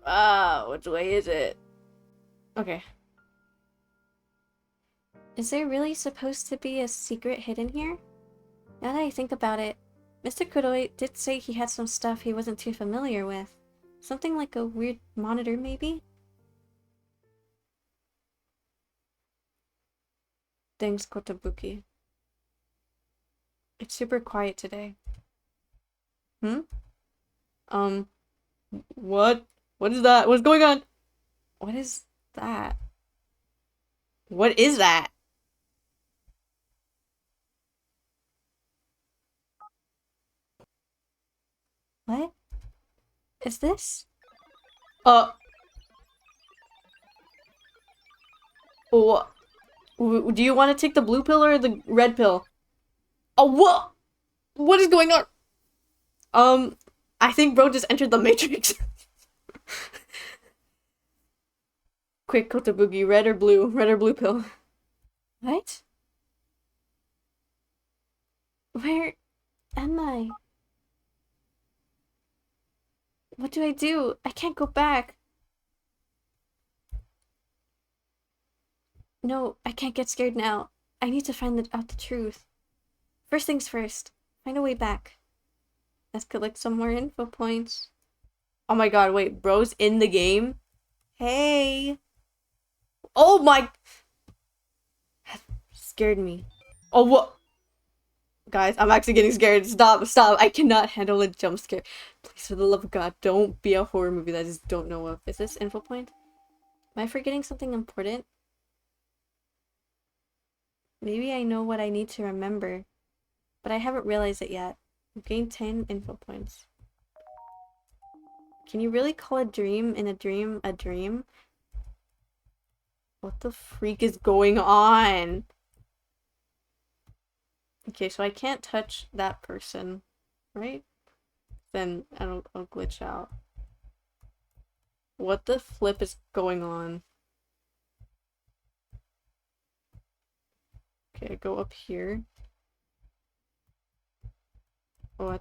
Ah, which way is it? Okay. Is there really supposed to be a secret hidden here? Now that I think about it, Mr. Kuroi did say he had some stuff he wasn't too familiar with. Something like a weird monitor, maybe? Thanks, Kotobuki. It's super quiet today. What? What is that? What's going on? What is that? What is that? What? Is this? What? Do you want to take the blue pill or the red pill? Oh, what? What is going on? I think bro just entered the Matrix. Quick, Kotobuki, red or blue? Red or blue pill? What? Where am I? What do I do? I can't go back. No, I can't get scared now. I need to find out the truth. First things first, find a way back. Let's collect some more info points. Oh my god, wait, bro's in the game? Hey! Oh my... Scared me. Oh, what? Guys, I'm actually getting scared. Stop, stop. I cannot handle a jump scare. Please, for the love of God, don't be a horror movie that I just don't know of. Is this info point? Am I forgetting something important? Maybe I know what I need to remember, but I haven't realized it yet. I've gained 10 info points. Can you really call a dream in a dream a dream? What the freak is going on? Okay, so I can't touch that person, right? Then I'll glitch out. What the flip is going on? Okay, go up here. What?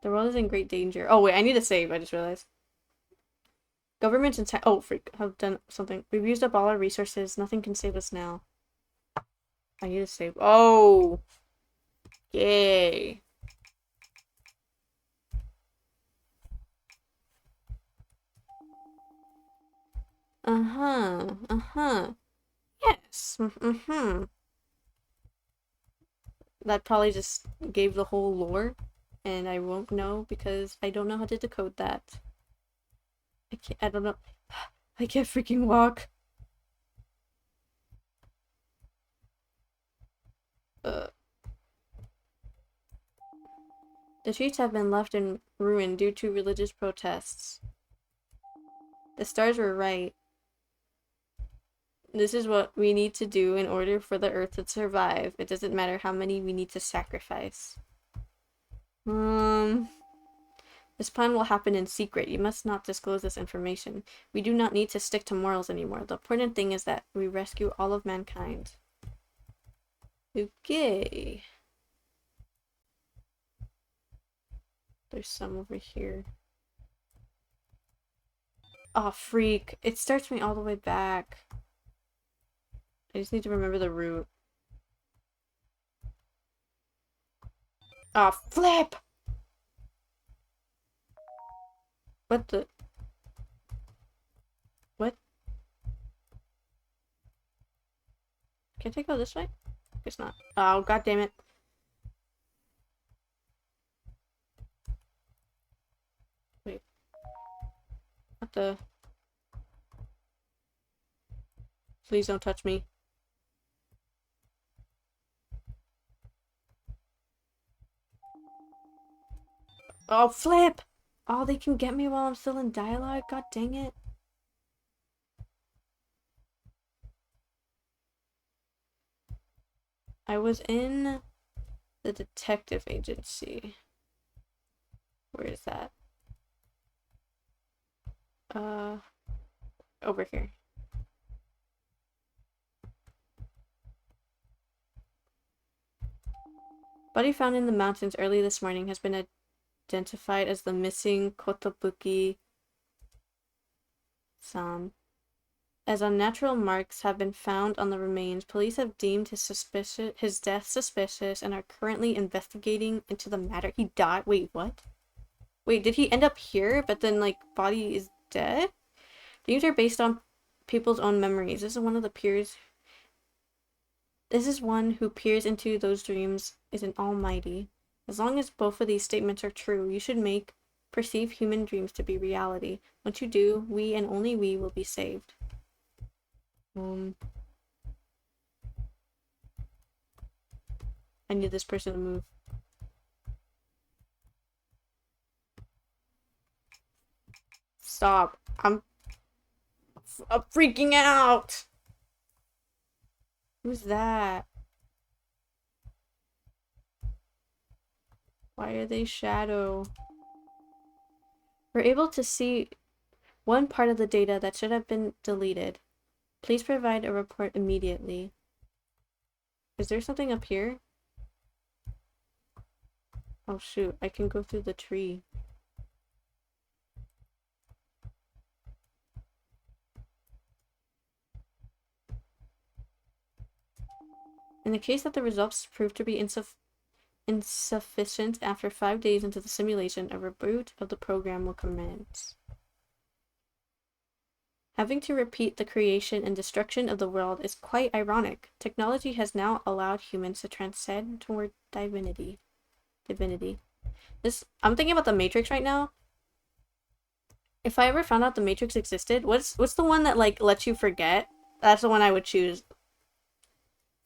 The world is in great danger. Oh wait, I need to save, I just realized. Governments and oh freak, have done something. We've used up all our resources. Nothing can save us now. I need to save. Oh! Yay. Uh-huh. Uh-huh. Yes. Mm-hmm. That probably just gave the whole lore, and I won't know because I don't know how to decode that. I don't know. I can't freaking walk. Uh. The streets have been left in ruin due to religious protests. The stars were right. This is what we need to do in order for the Earth to survive. It doesn't matter how many we need to sacrifice. This plan will happen in secret. You must not disclose this information. We do not need to stick to morals anymore. The important thing is that we rescue all of mankind. Okay. There's some over here. Oh, freak. It starts me all the way back. I just need to remember the route. Oh, flip! What the? What? Can't I go this way? Guess not. Oh, god damn it. Wait. What the? Please don't touch me. Oh, flip! Oh, they can get me while I'm still in dialogue? God dang it. I was in the detective agency. Where is that? Over here. Body found in the mountains early this morning has been identified as the missing Kotobuki-san. As unnatural marks have been found on the remains, police have deemed his death suspicious and are currently investigating into the matter. He died? Wait, what? Wait, did he end up here, but then, like, body is dead? Dreams are based on people's own memories. This is one who peers into those dreams is an almighty. As long as both of these statements are true, you should perceive human dreams to be reality. Once you do, we and only we will be saved. I need this person to move. Stop. I'm freaking out. Who's that? Why are they shadow? We're able to see one part of the data that should have been deleted. Please provide a report immediately. Is there something up here? Oh shoot, I can go through the tree. In the case that the results prove to be insufficient after 5 days into the simulation, a reboot of the program will commence. Having to repeat the creation and destruction of the world is quite ironic. Technology has now allowed humans to transcend toward divinity. I'm thinking about the Matrix right now. If I ever found out the Matrix existed, what's the one that, like, lets you forget? That's the one I would choose.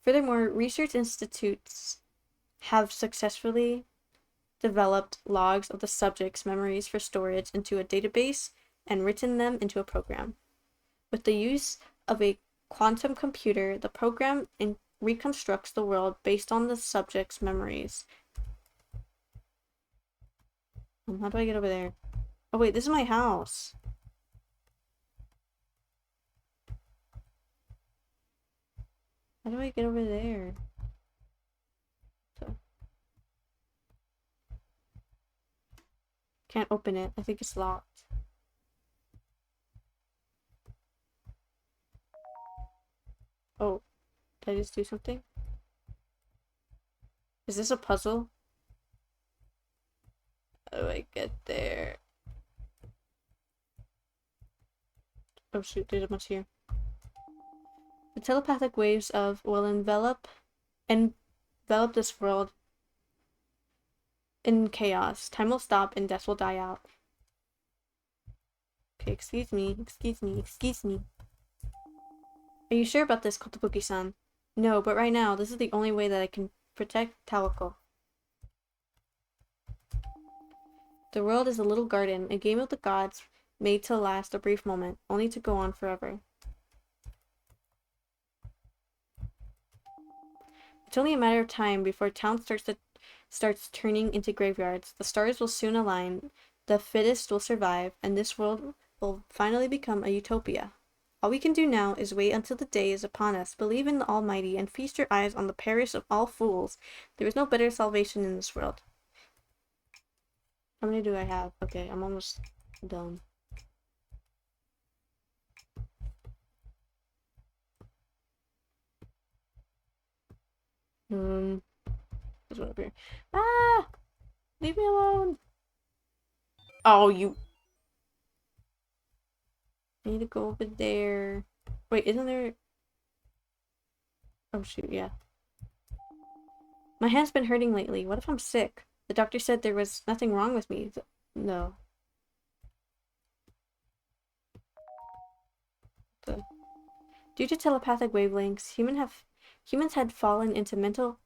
Furthermore, research institutes have successfully developed logs of the subject's memories for storage into a database and written them into a program. With the use of a quantum computer, the program reconstructs the world based on the subject's memories. How do I get over there? Oh wait, this is my house. How do I get over there? Can't open it. I think it's locked. Oh, did I just do something? Is this a puzzle? How do I get there? Oh shoot, there's a bunch here. The telepathic waves will envelop this world in chaos. Time will stop and death will die out. Okay, excuse me, excuse me, excuse me. Are you sure about this, Kotobuki-san? No, but right now, this is the only way that I can protect Tawako. The world is a little garden, a game of the gods made to last a brief moment, only to go on forever. It's only a matter of time before town starts turning into graveyards. The stars will soon align, the fittest will survive, and this world will finally become a utopia. All we can do now is wait until the day is upon us, believe in the Almighty, and feast your eyes on the parish of all fools. There is no better salvation in this world. How many do I have? Okay, I'm almost done. There's one up here. Ah! Leave me alone! Oh, you... I need to go over there. Wait, isn't there... Oh shoot, yeah. My hand's been hurting lately. What if I'm sick? The doctor said there was nothing wrong with me. No. Due to telepathic wavelengths, humans had fallen into mental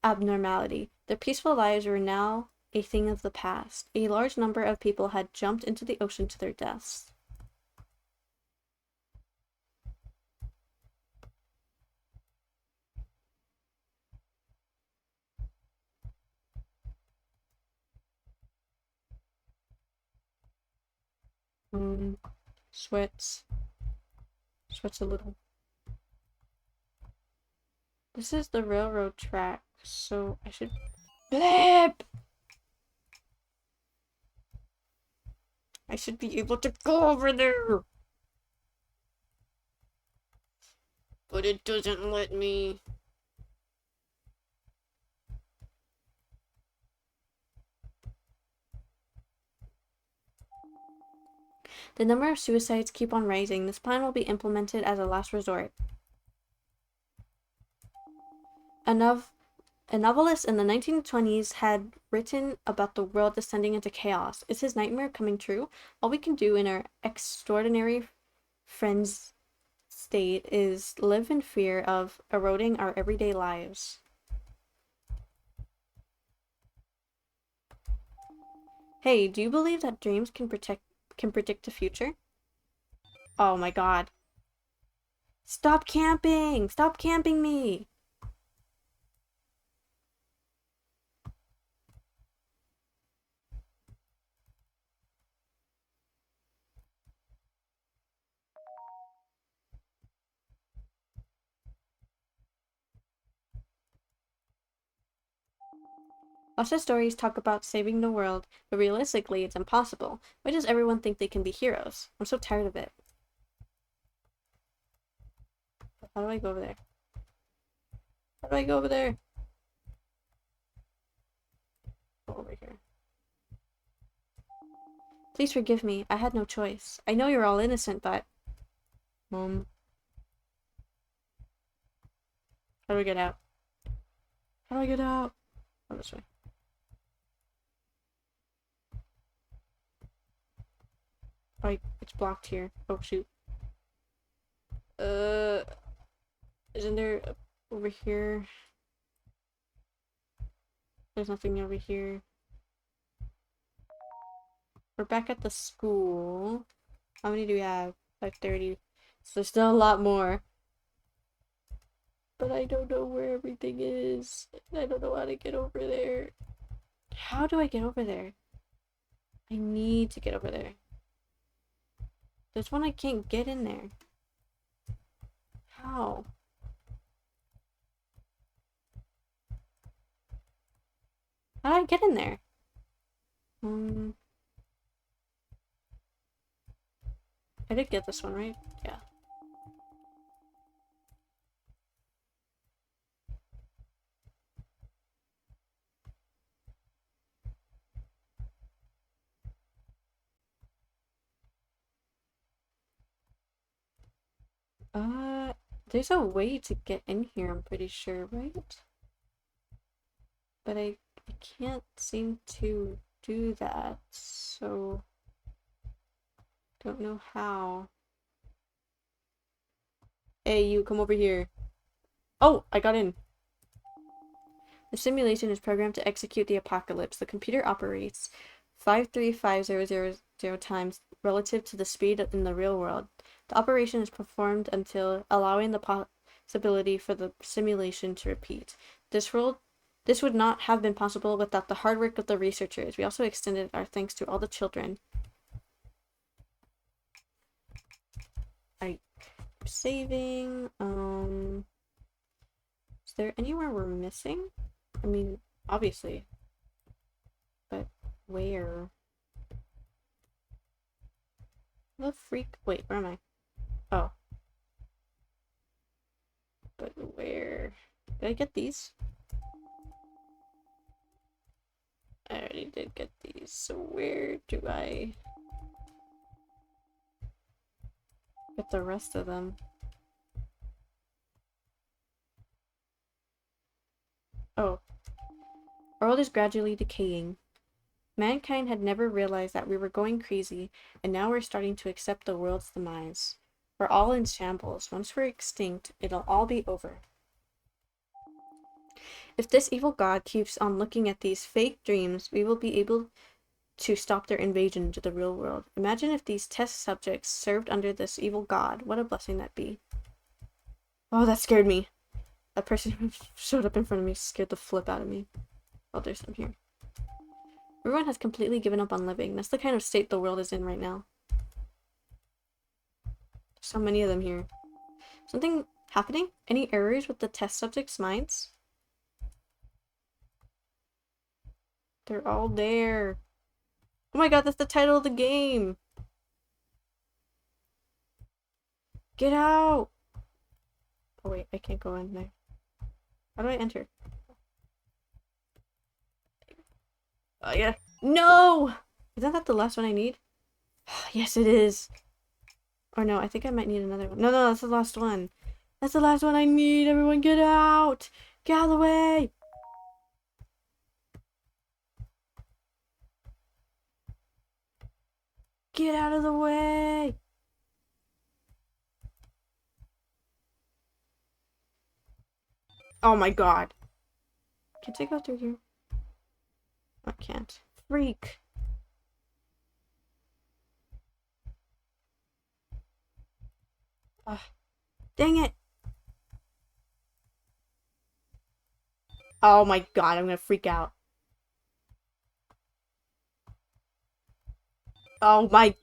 abnormality. Their peaceful lives were now a thing of the past. A large number of people had jumped into the ocean to their deaths. Sweats. Sweats a little. This is the railroad track, so I should... Blip! I should be able to go over there! But it doesn't let me. The number of suicides keep on rising. This plan will be implemented as a last resort. A novelist in the 1920s had written about the world descending into chaos. Is his nightmare coming true? All we can do in our extraordinary friend's state is live in fear of eroding our everyday lives. Hey, do you believe that dreams can predict the future? Oh my god. Stop camping! Stop camping me! Lots of stories talk about saving the world, but realistically, it's impossible. Why does everyone think they can be heroes? I'm so tired of it. How do I go over there? How do I go over there? Go over here. Please forgive me. I had no choice. I know you're all innocent, but... How do I get out? How do I get out? Oh, this way. Oh, it's blocked here. Oh, shoot. Isn't there over here? There's nothing over here. We're back at the school. How many do we have? 5:30. So there's still a lot more. But I don't know where everything is. I don't know how to get over there. How do I get over there? I need to get over there. There's one I can't get in there. How? How do I get in there? I did get this one, right? Yeah. There's a way to get in here, I'm pretty sure, right? But I can't seem to do that, so... Don't know how. Hey, you, come over here. Oh, I got in. The simulation is programmed to execute the apocalypse. The computer operates 535,000 times relative to the speed in the real world. The operation is performed until allowing the possibility for the simulation to repeat. This would not have been possible without the hard work of the researchers. We also extended our thanks to all the children. I'm saving. Is there anywhere we're missing? I mean, obviously. But where? The freak? Wait, where am I? Oh. But where? Did I get these? I already did get these, so where do I get the rest of them? Oh. Our world is gradually decaying. Mankind had never realized that we were going crazy, and now we're starting to accept the world's demise. We're all in shambles. Once we're extinct, it'll all be over. If this evil god keeps on looking at these fake dreams, we will be able to stop their invasion into the real world. Imagine if these test subjects served under this evil god. What a blessing that'd be. Oh, that scared me. That person who showed up in front of me scared the flip out of me. Oh, there's some here. Everyone has completely given up on living. That's the kind of state the world is in right now. So many of them here. Something happening? Any errors with the test subjects' minds? They're all there. Oh my god, that's the title of the game! Get out! Oh wait, I can't go in there. How do I enter? Oh yeah. No! Isn't that the last one I need? Yes, it is. Or no, I think I might need another one. No, that's the last one. That's the last one I need. Everyone get out! Get out of the way! Get out of the way! Oh my god. Can't I go through here? I can't. Freak. Ugh. Dang it! Oh my god, I'm gonna freak out. Oh my...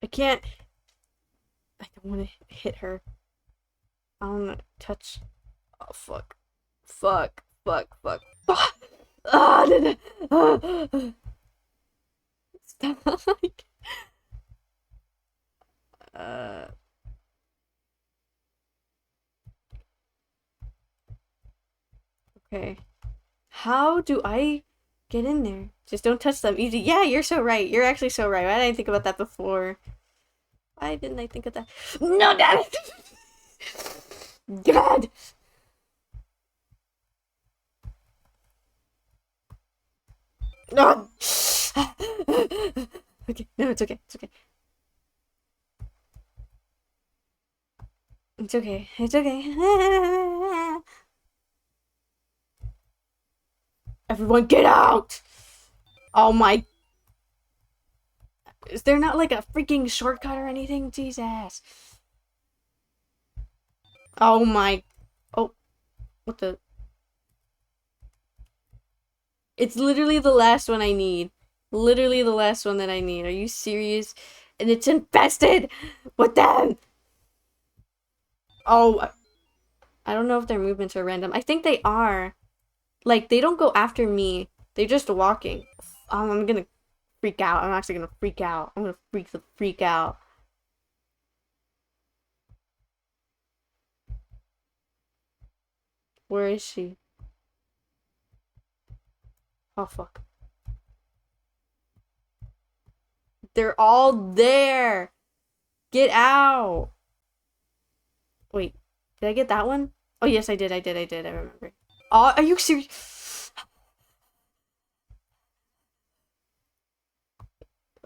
I can't... I don't want to hit her. I don't want to touch... Oh, fuck. Fuck. Fuck. Fuck. Fuck. Ah, Stop. uh... Okay. How do I get in there? Just don't touch them. Easy. Yeah, you're so right. You're actually so right. Why didn't I think about that before? Why didn't I think of that? No, damn it! God! No! Okay, no, it's okay. It's okay. It's okay. It's okay. Everyone get out! Oh my... Is there not like a freaking shortcut or anything? Jesus. Oh my... Oh. What the... It's literally the last one I need. Literally the last one that I need. Are you serious? And it's infested with them! Oh... I don't know if their movements are random. I think they are. Like, they don't go after me. They're just walking. I'm gonna freak out. I'm actually gonna freak out. I'm gonna freak out. Where is she? Oh, fuck. They're all there! Get out! Wait, did I get that one? Oh, yes, I did, I remember. Oh, are you serious?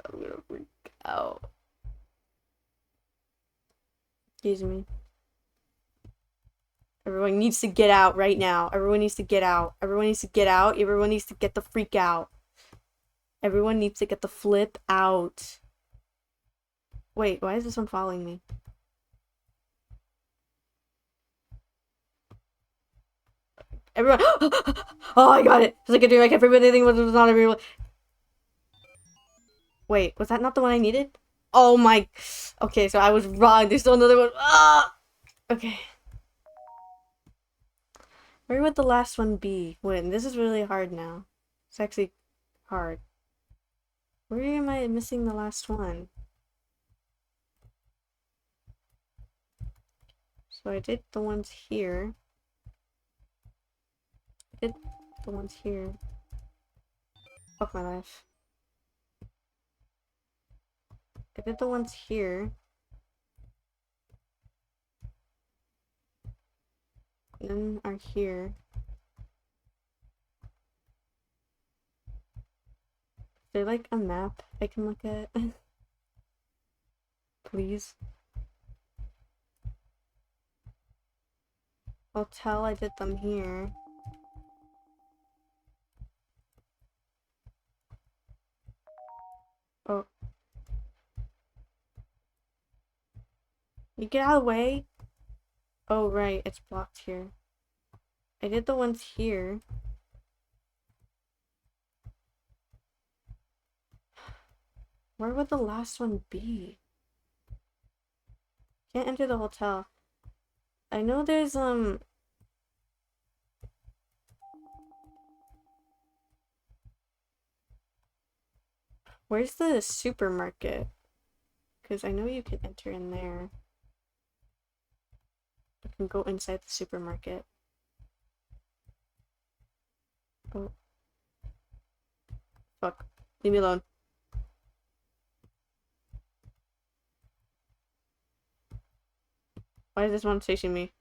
I'm gonna freak out. Excuse me. Everyone needs to get out right now. Everyone needs to get out. Everyone needs to get out. Everyone needs to get the freak out. Everyone needs to get the flip out. Wait, why is this one following me? Everyone. Oh, I got it. It's like a dream. I kept everything was not everyone. Wait, was that not the one I needed? Oh my. Okay, so I was wrong. There's still another one. Ah! Okay. Where would the last one be? Wait, this is really hard now. It's actually hard. Where am I missing the last one? So I did the ones here. I did the ones here. Fuck my life. I did the ones here. And then are here. Is there like a map I can look at? Please. I'll tell I did them here. Oh. You get out of the way? Oh, right, it's blocked here. I did the ones here. Where would the last one be? Can't enter the hotel. I know there's, where's the supermarket? Because I know you can enter in there. I can go inside the supermarket. Oh. Fuck. Leave me alone. Why is this one chasing me?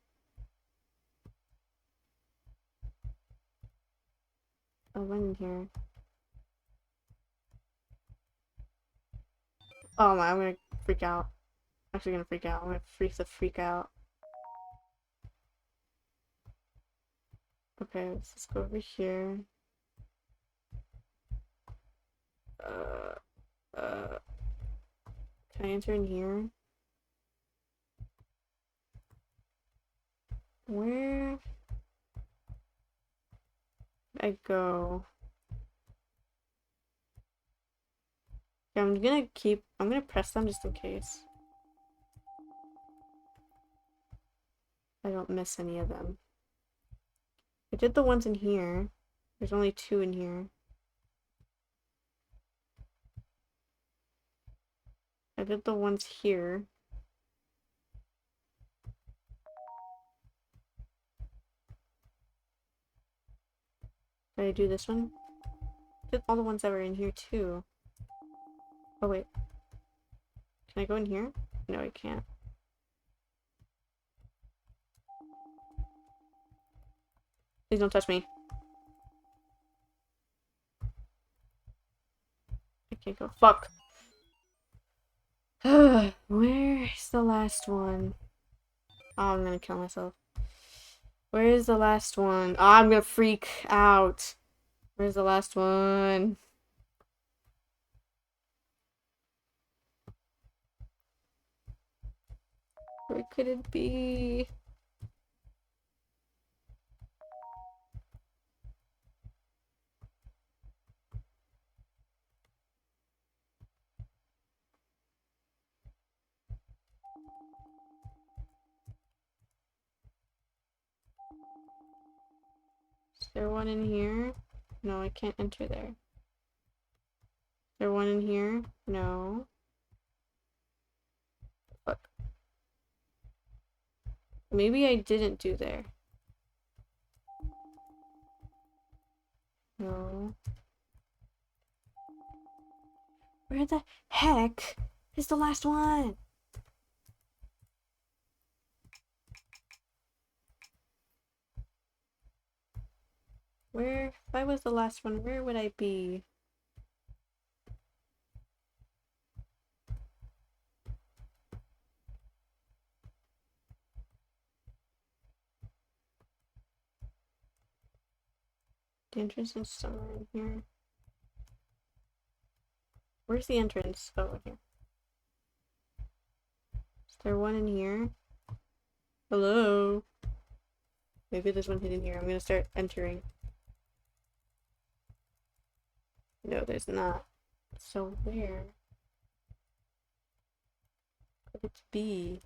I went in here. Oh my, I'm gonna freak out. I'm actually gonna freak out. I'm gonna freak the freak out. Okay, let's just go over here. Can I enter in here? Where did I go? Okay, I'm gonna press them just in case I don't miss any of them. I did the ones in here. There's only 2 in here. I did the ones here. Did I do this one? I did all the ones that were in here too. Oh wait. Can I go in here? No, I can't. Please don't touch me. I can't go. Fuck. Where's the last one? Oh, I'm gonna kill myself. Where is the last one? Oh, I'm gonna freak out. Where's the last one? Where could it be? Is there one in here? No, I can't enter there. Is there one in here? No. Fuck. Maybe I didn't do there. No. Where the heck is the last one? Where, if I was the last one, where would I be? The entrance is somewhere in here. Where's the entrance? Oh, in here. Is there one in here? Hello? Maybe there's one hidden here. I'm gonna start entering. No, there's not. So where could it be?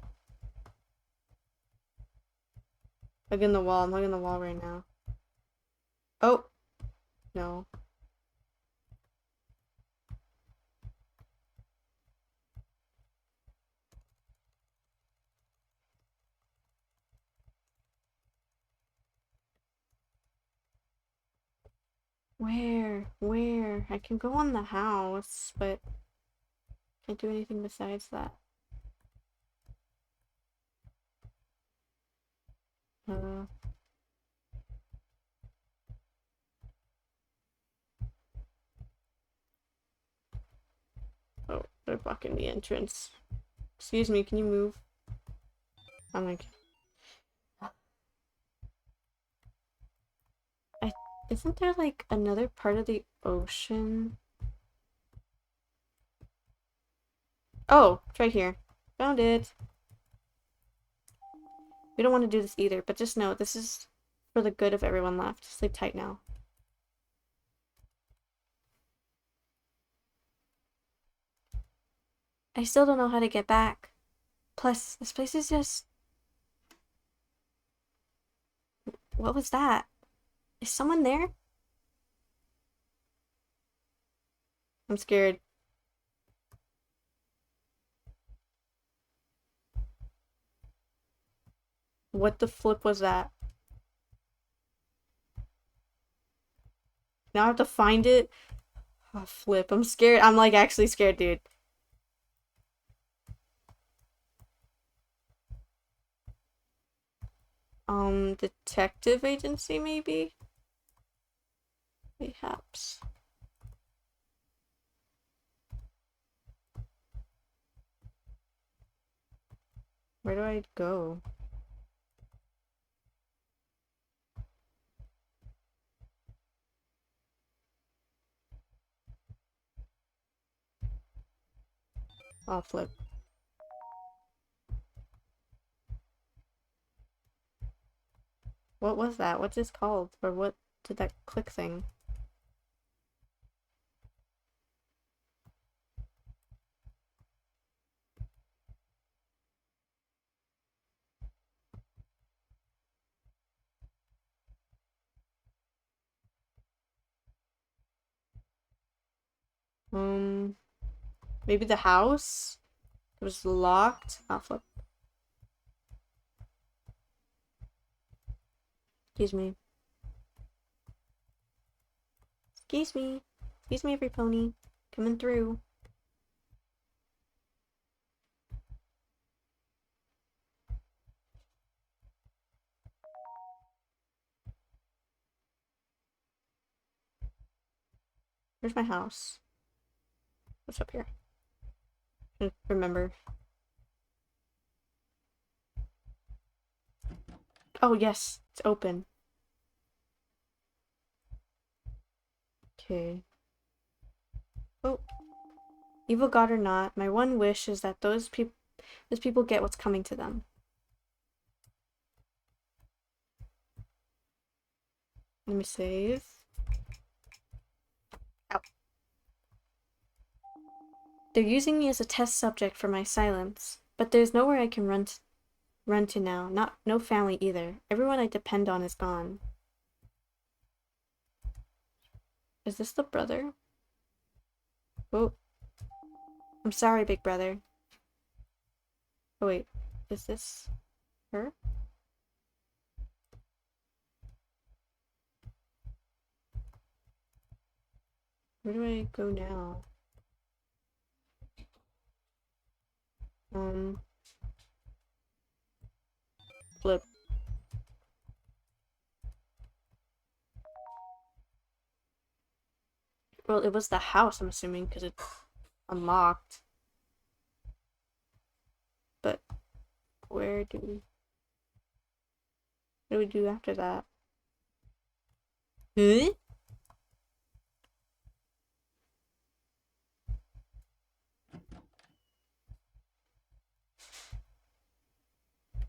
Hugging the wall. I'm hugging the wall right now. Oh! No. Where? Where? I can go on the house, but can't do anything besides that. Uh... Oh, they're blocking the entrance. Excuse me, can you move? I'm like... Isn't there like another part of the ocean? Oh, it's right here. Found it. We don't want to do this either, but just know this is for the good of everyone left. Sleep tight now. I still don't know how to get back. Plus, this place is just... What was that? Is someone there? I'm scared. What the flip was that? Now I have to find it? Oh, flip. I'm scared. I'm like actually scared, dude. Detective agency maybe? Perhaps. Where do I go? Oh, flip. What was that? What's this called? Or what did that click thing? Maybe the house? It was locked. Oh, flip. Excuse me. Excuse me. Excuse me, every pony. Coming through. Where's my house? What's up here? Remember. Oh, yes. It's open. Okay. Oh. Evil god or not, my one wish is that those people get what's coming to them. Let me save. Ow. They're using me as a test subject for my silence, but there's nowhere I can run to now. No family either. Everyone I depend on is gone. Is this the brother? Oh. I'm sorry, big brother. Oh wait, is this her? Where do I go now? Flip. Well, it was the house, I'm assuming, because it's unlocked. But where do we... What do we do after that? Huh?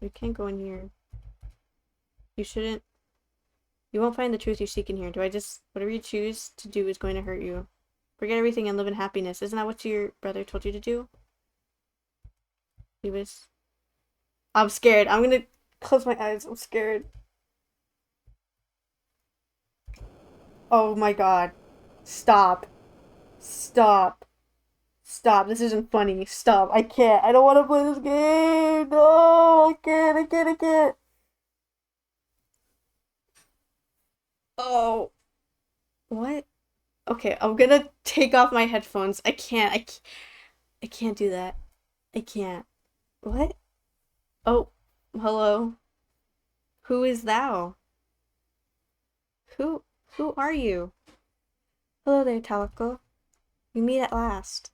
We can't go in here. You shouldn't... You won't find the truth you seek in here. Do I just... Whatever you choose to do is going to hurt you. Forget everything and live in happiness. Isn't that what your brother told you to do? He was... I'm scared. I'm gonna close my eyes. I'm scared. Oh my god. Stop. Stop. Stop. This isn't funny. Stop. I can't. I don't want to play this game. No, I can't. I can't. I can't. Oh. What? Okay, I'm gonna take off my headphones. I can't do that. I can't. What? Oh, hello. Who is thou? Who who are you? Hello there, Talako. We meet at last.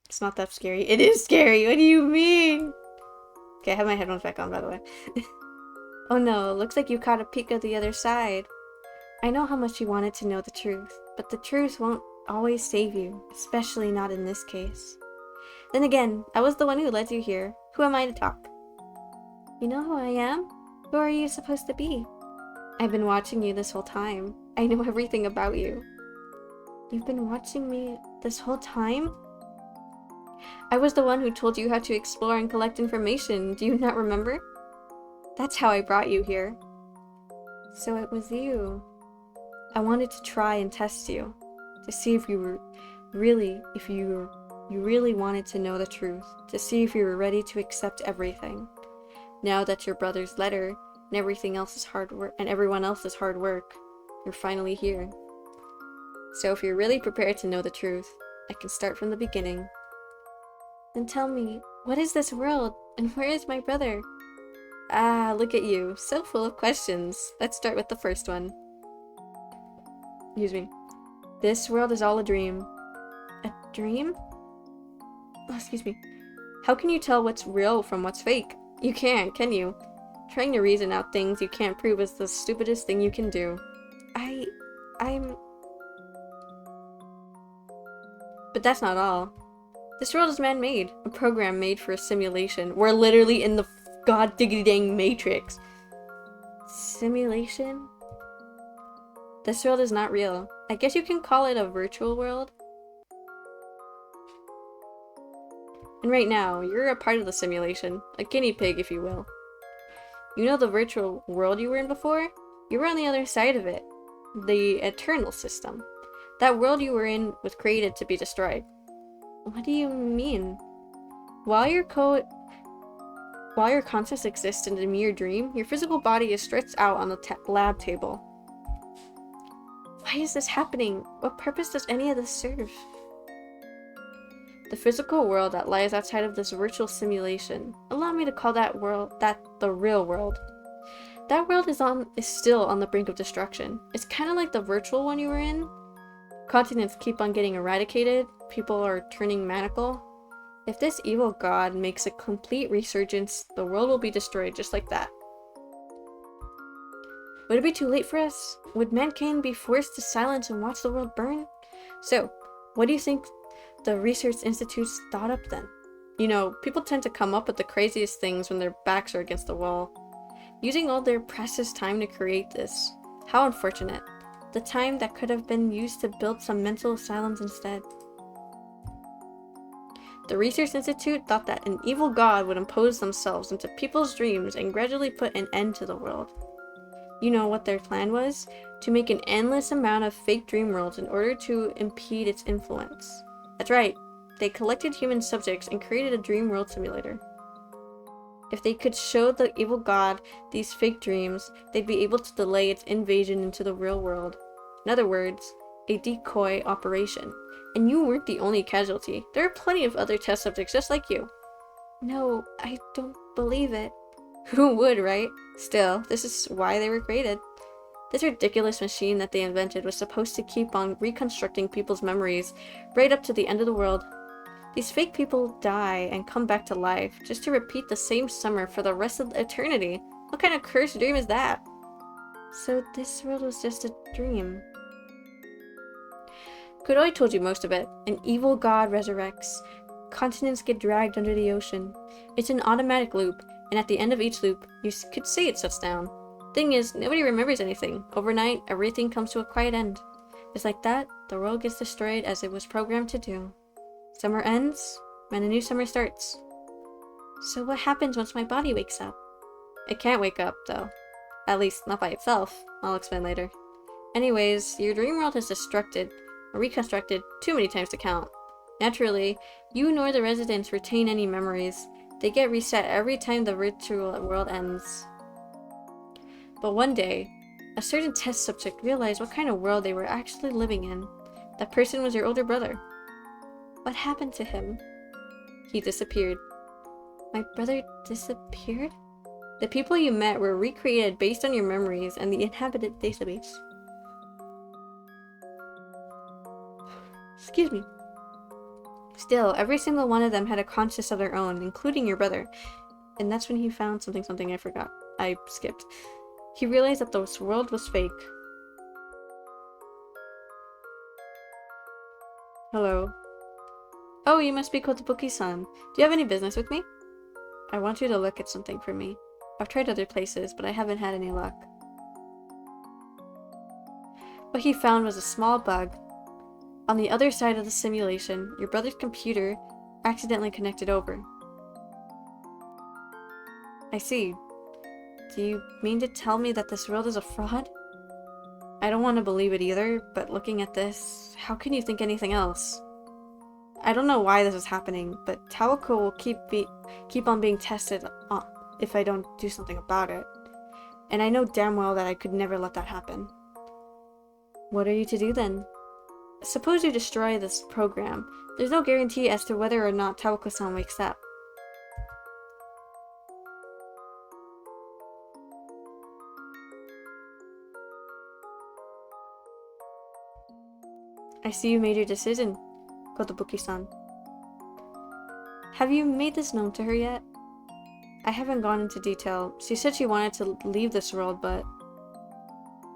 It's not that scary. It is scary. What do you mean? Okay, I have my headphones back on, by the way. Oh no, looks like you caught a peek of the other side. I know how much you wanted to know the truth, but the truth won't always save you, especially not in this case. Then again, I was the one who led you here. Who am I to talk? You know who I am? Who are you supposed to be? I've been watching you this whole time. I know everything about you. You've been watching me this whole time? I was the one who told you how to explore and collect information. Do you not remember? That's how I brought you here. So it was you. I wanted to try and test you, to see if you were really, you really wanted to know the truth, to see if you were ready to accept everything. Now that your brother's letter and everything else is hard work, and everyone else's hard work, you're finally here. So if you're really prepared to know the truth, I can start from the beginning. Then tell me, what is this world, and where is my brother? Ah, look at you, so full of questions. Let's start with the first one. Excuse me. This world is all a dream. A dream? Oh, excuse me. How can you tell what's real from what's fake? You can't, can you? Trying to reason out things you can't prove is the stupidest thing you can do. I'm... But that's not all. This world is man-made. A program made for a simulation. We're literally in the god diggity dang Matrix. Simulation? This world is not real. I guess you can call it a virtual world. And right now, you're a part of the simulation. A guinea pig, if you will. You know the virtual world you were in before? You were on the other side of it. The Eternal System. That world you were in was created to be destroyed. What do you mean? While your consciousness exists in a mere dream, your physical body is stretched out on the lab table. Why is this happening? What purpose does any of this serve? The physical world that lies outside of this virtual simulation. Allow me to call that world the real world. That world is still on the brink of destruction. It's kind of like the virtual one you were in. Continents keep on getting eradicated. People are turning maniacal. If this evil god makes a complete resurgence, the world will be destroyed just like that. Would it be too late for us? Would mankind be forced to silence and watch the world burn? So, what do you think the research institutes thought up then? You know, people tend to come up with the craziest things when their backs are against the wall. Using all their precious time to create this. How unfortunate. The time that could have been used to build some mental asylums instead. The Research Institute thought that an evil god would impose themselves into people's dreams and gradually put an end to the world. You know what their plan was? To make an endless amount of fake dream worlds in order to impede its influence. That's right, they collected human subjects and created a dream world simulator. If they could show the evil god these fake dreams, they'd be able to delay its invasion into the real world. In other words, a decoy operation. And you weren't the only casualty. There are plenty of other test subjects just like you. No, I don't believe it. Who would, right? Still, this is why they were created. This ridiculous machine that they invented was supposed to keep on reconstructing people's memories right up to the end of the world. These fake people die and come back to life just to repeat the same summer for the rest of eternity. What kind of cursed dream is that? So this world was just a dream. Kuroi told you most of it. An evil god resurrects. Continents get dragged under the ocean. It's an automatic loop, and at the end of each loop, you could say it shuts down. Thing is, nobody remembers anything. Overnight, everything comes to a quiet end. Just like that, the world gets destroyed as it was programmed to do. Summer ends, and a new summer starts. So what happens once my body wakes up? It can't wake up, though. At least, not by itself. I'll explain later. Anyways, your dream world is reconstructed too many times to count. Naturally, you nor the residents retain any memories. They get reset every time the virtual world ends. But one day, a certain test subject realized what kind of world they were actually living in. That person was your older brother. What happened to him? He disappeared. My brother disappeared? The people you met were recreated based on your memories and the inhabited database. Excuse me. Still, every single one of them had a conscience of their own, including your brother. And that's when he found something I forgot. I skipped. He realized that this world was fake. Hello. Oh, you must be Kotobuki-san. Do you have any business with me? I want you to look at something for me. I've tried other places, but I haven't had any luck. What he found was a small bug. On the other side of the simulation, your brother's computer accidentally connected over. I see. Do you mean to tell me that this world is a fraud? I don't want to believe it either, but looking at this, how can you think anything else? I don't know why this is happening, but Tawako will keep on being tested if I don't do something about it. And I know damn well that I could never let that happen. What are you to do then? Suppose you destroy this program. There's no guarantee as to whether or not Tawako-san wakes up. I see you made your decision, Kotobuki-san. Have you made this known to her yet? I haven't gone into detail. She said she wanted to leave this world, but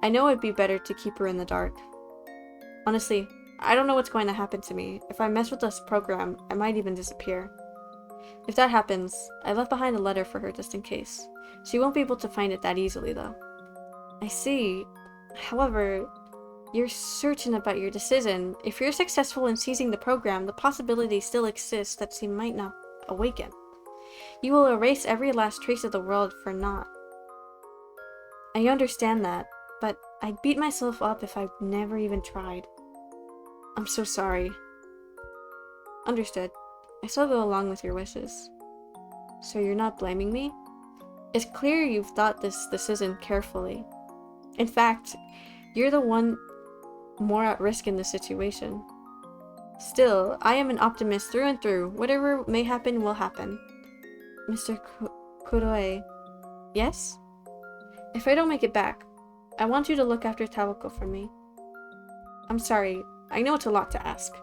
I know it'd be better to keep her in the dark. Honestly, I don't know what's going to happen to me. If I mess with this program, I might even disappear. If that happens, I left behind a letter for her just in case. She won't be able to find it that easily, though. I see. However, you're certain about your decision. If you're successful in seizing the program, the possibility still exists that she might not awaken. You will erase every last trace of the world for naught. I understand that, but I'd beat myself up if I'd never even tried. I'm so sorry. Understood. I still go along with your wishes. So you're not blaming me? It's clear you've thought this decision carefully. In fact, you're the one more at risk in this situation. Still, I am an optimist through and through. Whatever may happen will happen. Mr. Kuroi. Yes? If I don't make it back, I want you to look after Tawako for me. I'm sorry. I know it's a lot to ask.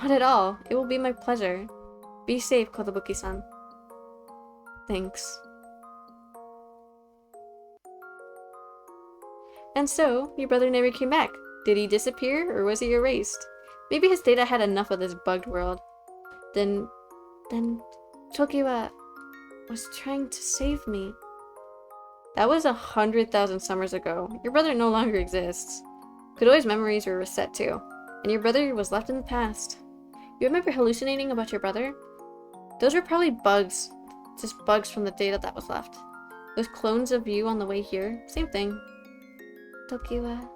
Not at all. It will be my pleasure. Be safe, Kotobuki-san. Thanks. And so, your brother never came back. Did he disappear, or was he erased? Maybe his data had enough of this bugged world. Then Tokiwa was trying to save me. That was 100,000 summers ago. Your brother no longer exists. Kuroi's memories were reset too, and your brother was left in the past. You remember hallucinating about your brother? Those were probably bugs. Just bugs from the data that was left. Those clones of you on the way here, same thing. Tokiwa.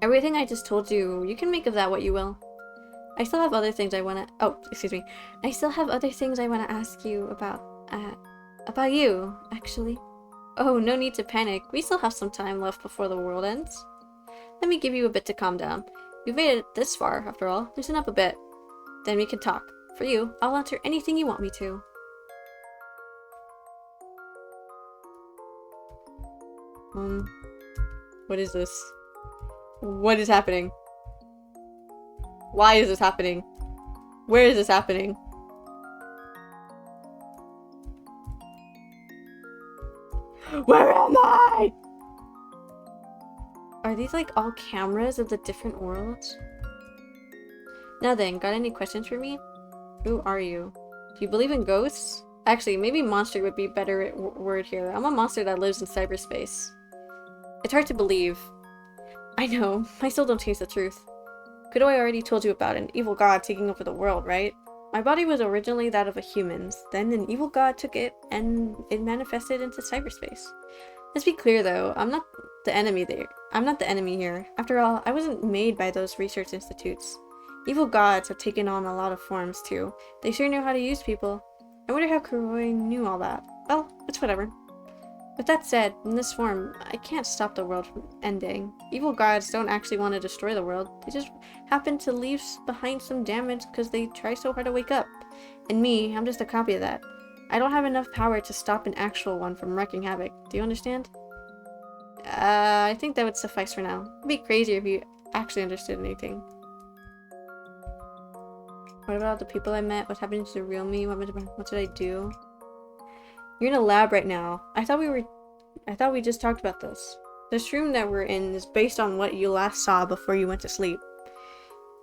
Everything I just told you, you can make of that what you will. I still have other things I wanna- oh, excuse me. I still have other things I wanna ask you about you, actually. Oh, no need to panic. We still have some time left before the world ends. Let me give you a bit to calm down. You've made it this far, after all. Loosen up a bit. Then we can talk. For you, I'll answer anything you want me to. What is this? What is happening? Why is this happening? Where is this happening? Where am I? Are these like all cameras of the different worlds? Now then, got any questions for me? Who are you? Do you believe in ghosts? Actually, maybe monster would be a better word here. I'm a monster that lives in cyberspace. It's hard to believe. I know, I still don't change the truth. Kudo, I already told you about an evil god taking over the world, right? My body was originally that of a human's, then an evil god took it, and it manifested into cyberspace. Let's be clear though, I'm not the enemy there. I'm not the enemy here. After all, I wasn't made by those research institutes. Evil gods have taken on a lot of forms too. They sure know how to use people. I wonder how Kuroi knew all that. Well, it's whatever. With that said, in this form, I can't stop the world from ending. Evil gods don't actually want to destroy the world. They just happen to leave behind some damage because they try so hard to wake up. And me, I'm just a copy of that. I don't have enough power to stop an actual one from wreaking havoc. Do you understand? I think that would suffice for now. It'd be crazier if you actually understood anything. What about the people I met? What happened to the real me? What did I do? You're in a lab right now. I thought we just talked about this. This room that we're in is based on what you last saw before you went to sleep.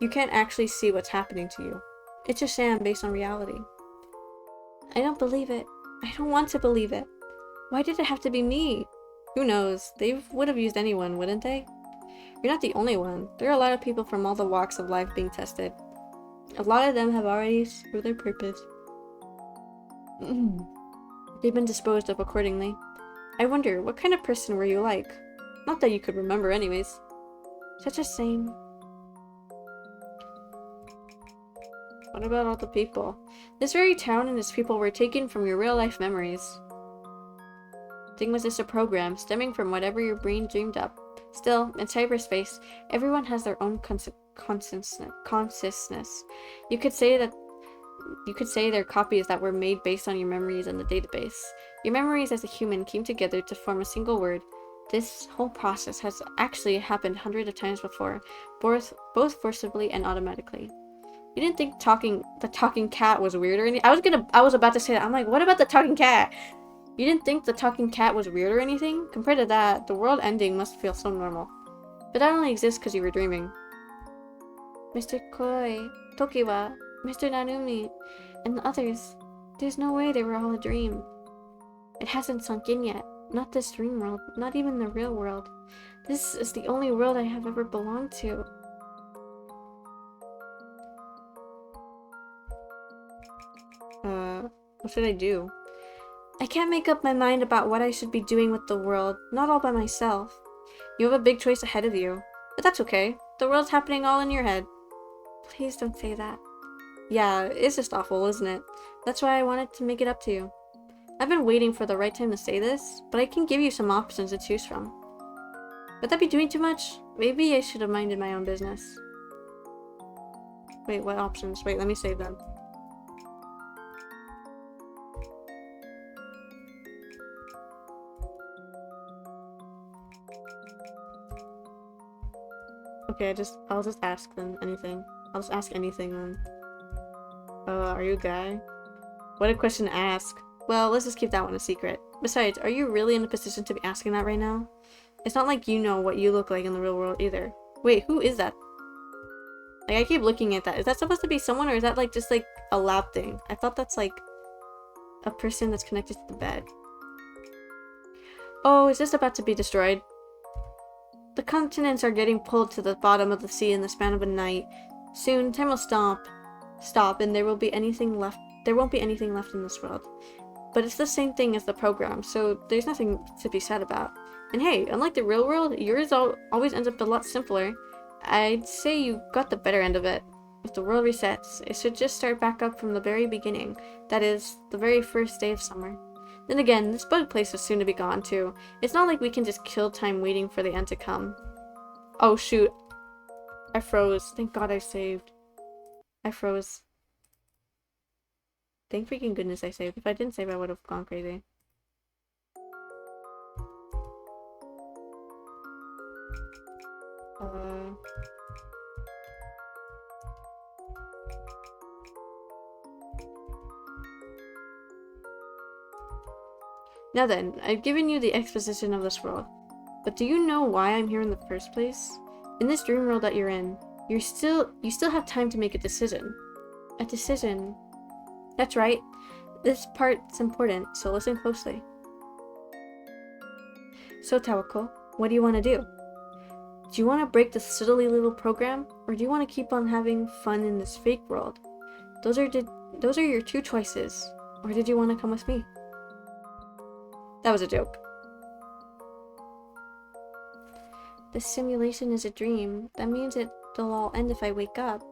You can't actually see what's happening to you. It's a sham based on reality. I don't believe it. I don't want to believe it. Why did it have to be me? Who knows? They would have used anyone, wouldn't they? You're not the only one. There are a lot of people from all the walks of life being tested. A lot of them have already served their purpose. They've been disposed of accordingly. I wonder, what kind of person were you like? Not that you could remember anyways. Such a shame. What about all the people? This very town and its people were taken from your real-life memories. Thing was just a program, stemming from whatever your brain dreamed up. Still, in cyberspace, everyone has their own consciousness. You could say they're copies that were made based on your memories in the database. Your memories as a human came together to form a single word. This whole process has actually happened hundreds of times before, both forcibly and automatically. You didn't think the talking cat was weird or anything? I was about to say that. I'm like, what about the talking cat? You didn't think the talking cat was weird or anything? Compared to that, the world ending must feel so normal. But that only exists because you were dreaming. Mr. Koi, Tokiwa, Mr. Nanumi, and the others. There's no way they were all a dream. It hasn't sunk in yet. Not this dream world, not even the real world. This is the only world I have ever belonged to. What should I do? I can't make up my mind about what I should be doing with the world, not all by myself. You have a big choice ahead of you, but that's okay. The world's happening all in your head. Please don't say that. Yeah, it's just awful, isn't it? That's why I wanted to make it up to you. I've been waiting for the right time to say this, but I can give you some options to choose from. Would that be doing too much? Maybe I should have minded my own business. Wait, what options? Wait, let me save them. Okay, I'll just ask them anything. I'll just ask anything then. Are you a guy? What a question to ask. Well, let's just keep that one a secret. Besides, are you really in a position to be asking that right now? It's not like you know what you look like in the real world either. Wait, who is that? Like, I keep looking at that. Is that supposed to be someone, or is that like just like a lab thing? I thought that's like a person that's connected to the bed. Oh, is this about to be destroyed? The continents are getting pulled to the bottom of the sea in the span of a night. Soon, time will stop, and there won't be anything left in this world. But it's the same thing as the program, so there's nothing to be sad about. And hey, unlike the real world, yours always ends up a lot simpler. I'd say you got the better end of it. If the world resets, it should just start back up from the very beginning. That is, the very first day of summer. Then again, this bug place is soon to be gone too. It's not like we can just kill time waiting for the end to come. Oh shoot. I froze. Thank God I saved. I froze. Thank freaking goodness I saved. If I didn't save, I would have gone crazy. Now then, I've given you the exposition of this world. But do you know why I'm here in the first place? In this dream world that you're in, you still have time to make a decision. A decision. That's right. This part's important, so listen closely. So, Tawako, what do you want to do? Do you want to break this silly little program, or do you want to keep on having fun in this fake world? Those are your two choices. Or did you want to come with me? That was a joke. This simulation is a dream. That means it'll all end if I wake up.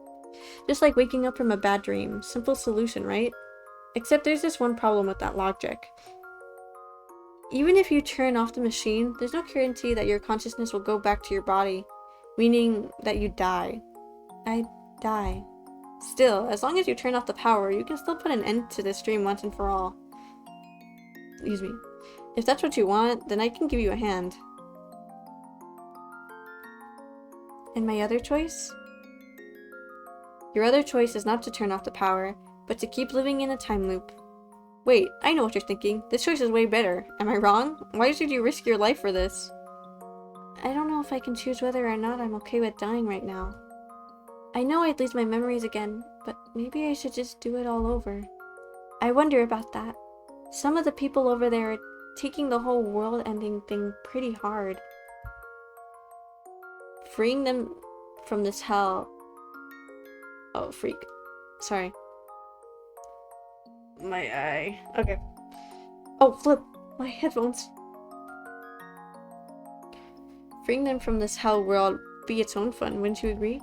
Just like waking up from a bad dream. Simple solution, right? Except there's this one problem with that logic. Even if you turn off the machine, there's no guarantee that your consciousness will go back to your body. Meaning that you die. I die. Still, as long as you turn off the power, you can still put an end to this dream once and for all. Excuse me. If that's what you want, then I can give you a hand. And my other choice? Your other choice is not to turn off the power, but to keep living in a time loop. Wait, I know what you're thinking. This choice is way better. Am I wrong? Why should you risk your life for this? I don't know if I can choose whether or not I'm okay with dying right now. I know I'd lose my memories again, but maybe I should just do it all over. I wonder about that. Some of the people over there are taking the whole world-ending thing pretty hard. Freeing them from this hell... Oh, freak. Sorry. My eye. Okay. Oh, flip. My headphones. Freeing them from this hell world be its own fun, wouldn't you agree?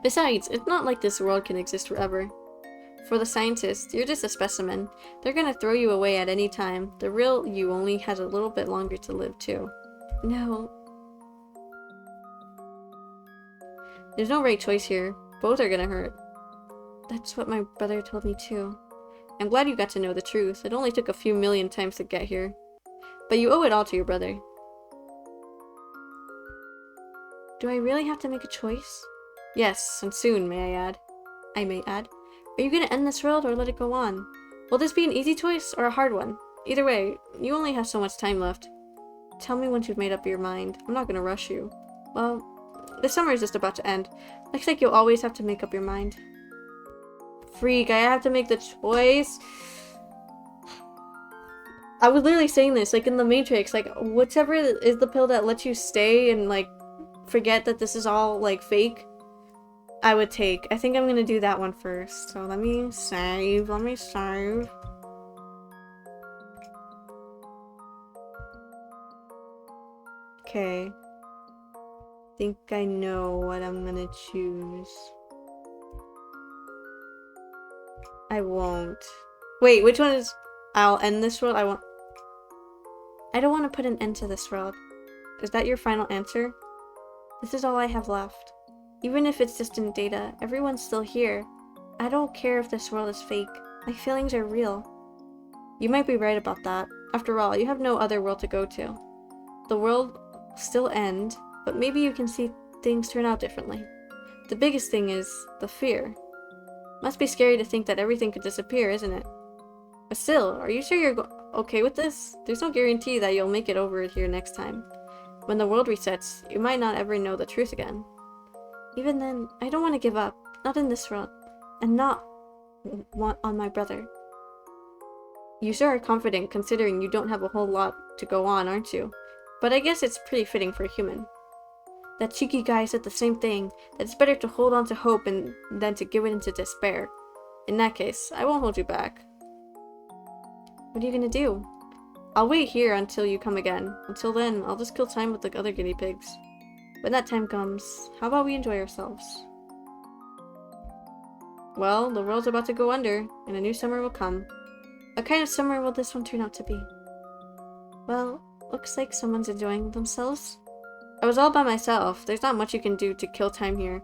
Besides, it's not like this world can exist forever. For the scientists, you're just a specimen. They're gonna throw you away at any time. The real you only has a little bit longer to live, too. No. There's no right choice here. Both are gonna hurt. That's what my brother told me, too. I'm glad you got to know the truth. It only took a few million times to get here. But you owe it all to your brother. Do I really have to make a choice? Yes, and soon, may I add. I may add. Are you gonna end this world or let it go on? Will this be an easy choice or a hard one? Either way, you only have so much time left. Tell me once you've made up your mind. I'm not gonna rush you. Well, the summer is just about to end. Looks like you'll always have to make up your mind. Freak, I have to make the choice. I was literally saying this, like in the Matrix, like whatever is the pill that lets you stay and like forget that this is all like fake, I would take. I think I'm gonna do that one first. So let me save. Okay. Think I know what I'm gonna choose. I won't. Wait, which one is... I'll end this world? I don't want to put an end to this world. Is that your final answer? This is all I have left. Even if it's distant data, everyone's still here. I don't care if this world is fake. My feelings are real. You might be right about that. After all, you have no other world to go to. The world will still end, but maybe you can see things turn out differently. The biggest thing is the fear. Must be scary to think that everything could disappear, isn't it? But still, are you sure you're okay with this? There's no guarantee that you'll make it over here next time. When the world resets, you might not ever know the truth again. Even then, I don't want to give up. Not in this world. And not on my brother. You sure are confident considering you don't have a whole lot to go on, aren't you? But I guess it's pretty fitting for a human. That cheeky guy said the same thing, that it's better to hold on to hope than to give it into despair. In that case, I won't hold you back. What are you gonna do? I'll wait here until you come again. Until then, I'll just kill time with the other guinea pigs. When that time comes, how about we enjoy ourselves? Well, the world's about to go under, and a new summer will come. What kind of summer will this one turn out to be? Well, looks like someone's enjoying themselves. I was all by myself. There's not much you can do to kill time here.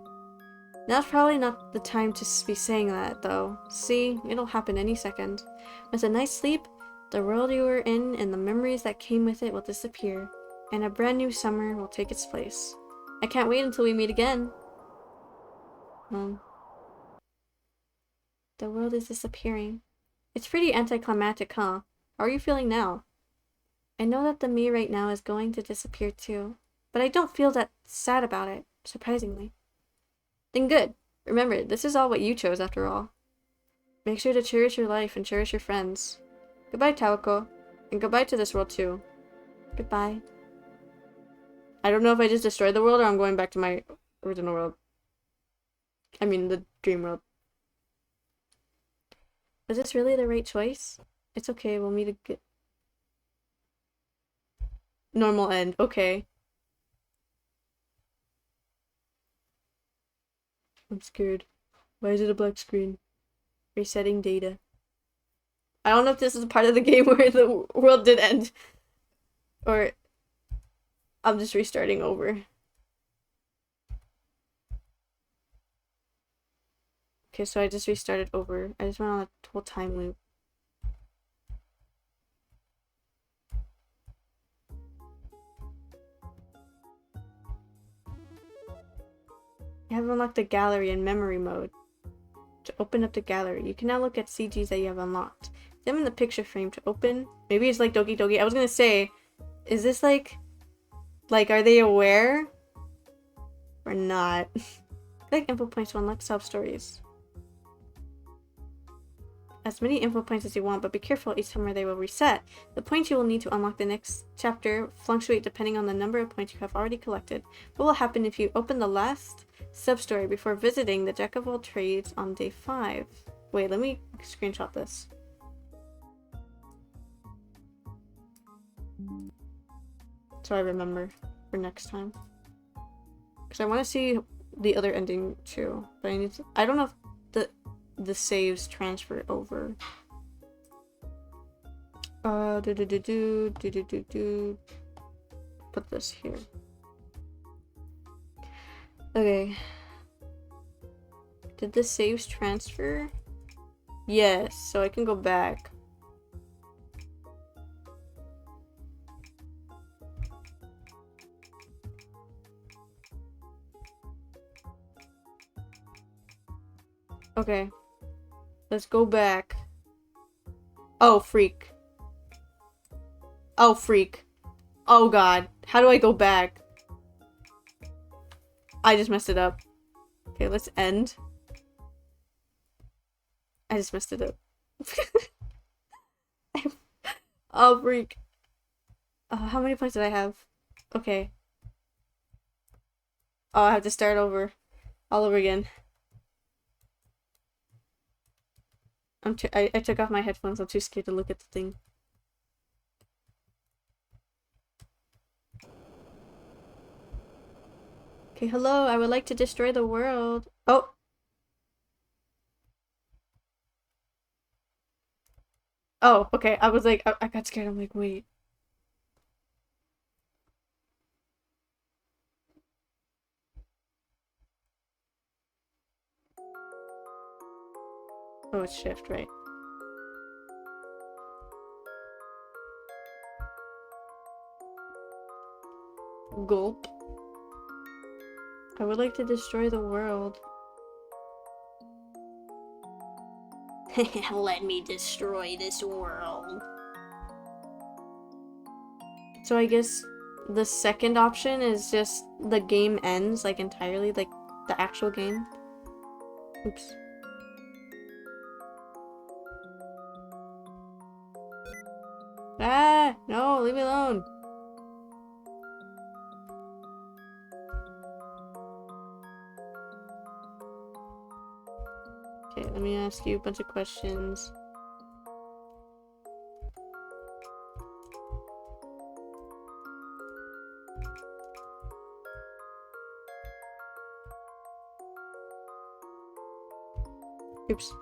Now's probably not the time to be saying that, though. See, it'll happen any second. With a night's sleep, the world you were in and the memories that came with it will disappear, and a brand new summer will take its place. I can't wait until we meet again. The world is disappearing. It's pretty anticlimactic, huh? How are you feeling now? I know that the me right now is going to disappear too, but I don't feel that sad about it, surprisingly. Then good. Remember, this is all what you chose after all. Make sure to cherish your life and cherish your friends. Goodbye, Taoko. And goodbye to this world too. Goodbye. I don't know if I just destroyed the world or I'm going back to my original world. I mean, the dream world. Was this really the right choice? It's okay, we'll meet a normal end. Okay. I'm scared. Why is it a black screen? Resetting data. I don't know if this is a part of the game where the world did end. Or I'm just restarting over. Okay, so I just restarted over. I just went on a whole time loop. You have unlocked the gallery in memory mode. To open up the gallery, you can now look at CGs that you have unlocked. Examine the picture frame to open. Maybe it's like Doki Doki. I was gonna say, is this like, are they aware? Or not? Click info points to unlock sub-stories. As many info points as you want, but be careful each time where they will reset. The points you will need to unlock the next chapter fluctuate depending on the number of points you have already collected. What will happen if you open the last sub-story before visiting the Jack of all trades on day 5? Wait, let me screenshot this. So I remember for next time. Because I want to see the other ending too. But I need to, I don't know if the saves transfer over. Put this here. Okay. Did the saves transfer? Yes, so I can go back. Okay. Let's go back. Oh, freak. Oh, freak. Oh, God. How do I go back? I just messed it up. Okay, let's end. I just messed it up. Oh, freak. How many points did I have? Okay. Oh, I have to start over. All over again. I took off my headphones. I'm too scared to look at the thing. Okay, hello. I would like to destroy the world. Oh. Oh, okay. I was like, I got scared. I'm like, wait. Oh, it's shift, right? Gulp. I would like to destroy the world. Let me destroy this world. So I guess the second option is just the game ends, like, entirely, like, the actual game. Oops. Ah! No, leave me alone! Okay, let me ask you a bunch of questions. Oops.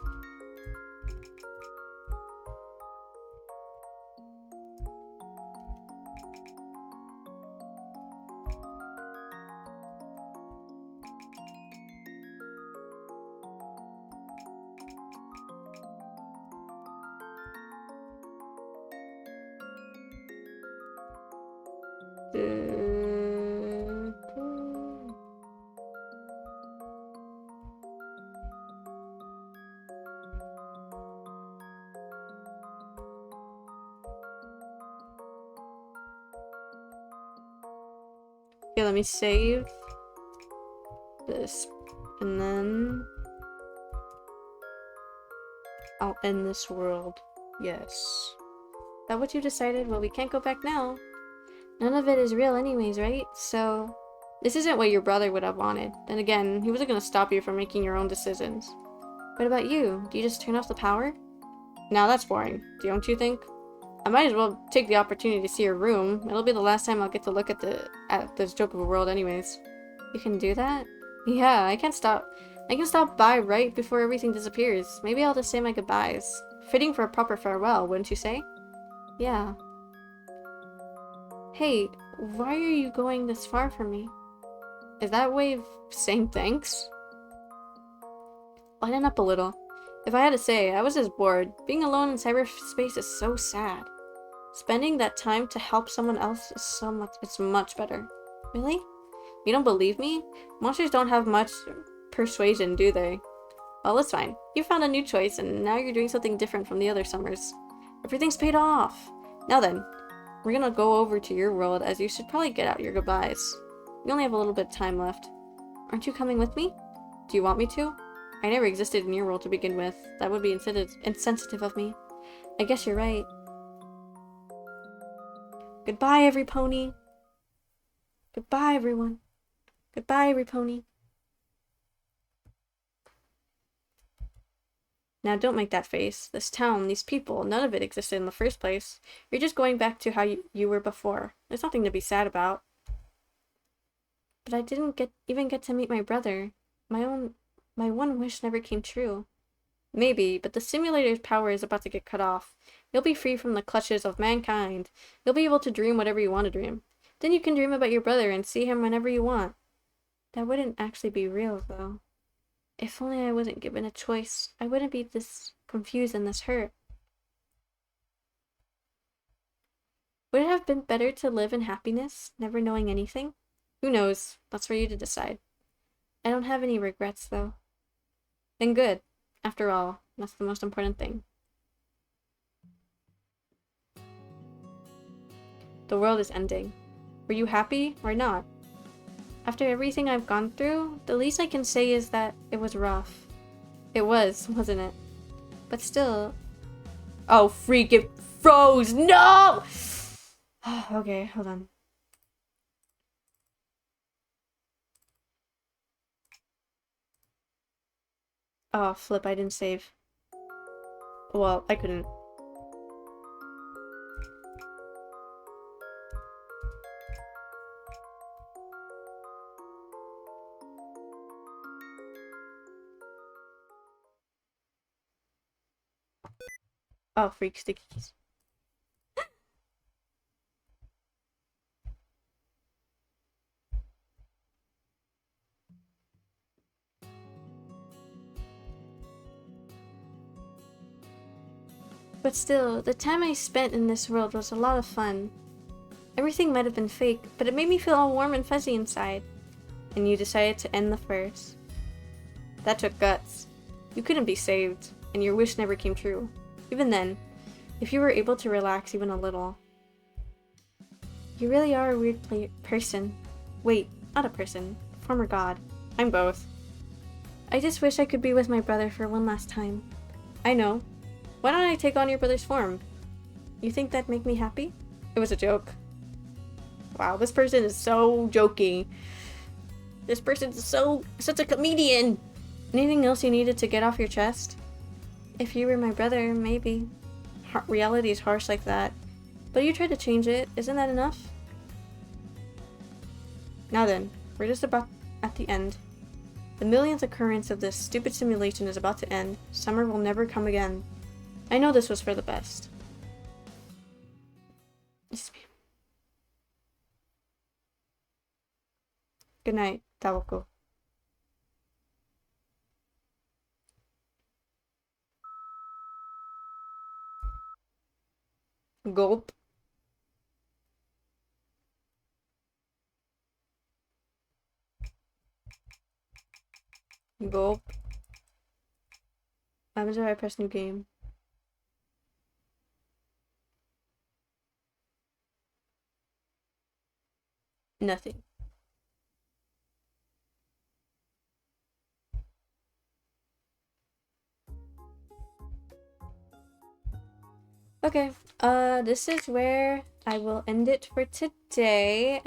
Okay, let me save this, and then I'll end this world. Yes. Is that what you decided? Well, we can't go back now. None of it is real anyways, right? So, this isn't what your brother would have wanted. Then again, he wasn't gonna stop you from making your own decisions. What about you? Do you just turn off the power? Now that's boring, don't you think? I might as well take the opportunity to see your room. It'll be the last time I'll get to look at this joke of a world anyways. You can do that? Yeah, I can stop by right before everything disappears. Maybe I'll just say my goodbyes. Fitting for a proper farewell, wouldn't you say? Yeah. Hey, why are you going this far from me? Is that a way of saying thanks? Lighten up a little. If I had to say, I was just bored. Being alone in cyberspace is so sad. Spending that time to help someone else is it's much better. Really? You don't believe me? Monsters don't have much persuasion, do they? Well, it's fine. You found a new choice, and now you're doing something different from the other summers. Everything's paid off. Now then, we're gonna go over to your world, as you should probably get out your goodbyes. We only have a little bit of time left. Aren't you coming with me? Do you want me to? I never existed in your world to begin with. That would be insensitive of me. I guess you're right. Goodbye, every pony. Goodbye, everyone. Goodbye, every pony. Now don't make that face. This town, these people, none of it existed in the first place. You're just going back to how you were before. There's nothing to be sad about. But I didn't even get to meet my brother. My one wish never came true. Maybe, but the simulator's power is about to get cut off. You'll be free from the clutches of mankind. You'll be able to dream whatever you want to dream. Then you can dream about your brother and see him whenever you want. That wouldn't actually be real, though. If only I wasn't given a choice, I wouldn't be this confused and this hurt. Would it have been better to live in happiness, never knowing anything? Who knows? That's for you to decide. I don't have any regrets, though. Then good. After all, that's the most important thing. The world is ending. Were you happy or not? After everything I've gone through, the least I can say is that it was rough. It was, wasn't it? But still... Oh, freak, it froze! No! Okay, hold on. Oh, flip, I didn't save. Well, I couldn't. Oh, freak, sticky keys. But still, the time I spent in this world was a lot of fun. Everything might have been fake, but it made me feel all warm and fuzzy inside. And you decided to end the first. That took guts. You couldn't be saved, and your wish never came true. Even then, if you were able to relax even a little. You really are a weird person. Wait, not a person. Former god. I'm both. I just wish I could be with my brother for one last time. I know. Why don't I take on your brother's form? You think that'd make me happy? It was a joke. Wow, this person is so jokey. This person's such a comedian. Anything else you needed to get off your chest? If you were my brother, maybe. Reality is harsh like that. But you tried to change it. Isn't that enough? Now then, we're just about at the end. The millionth occurrence of this stupid simulation is about to end. Summer will never come again. I know this was for the best. Good night, Tawako. Gulp. Go. What happens if I press new game? Nothing. Okay, this is where I will end it for today.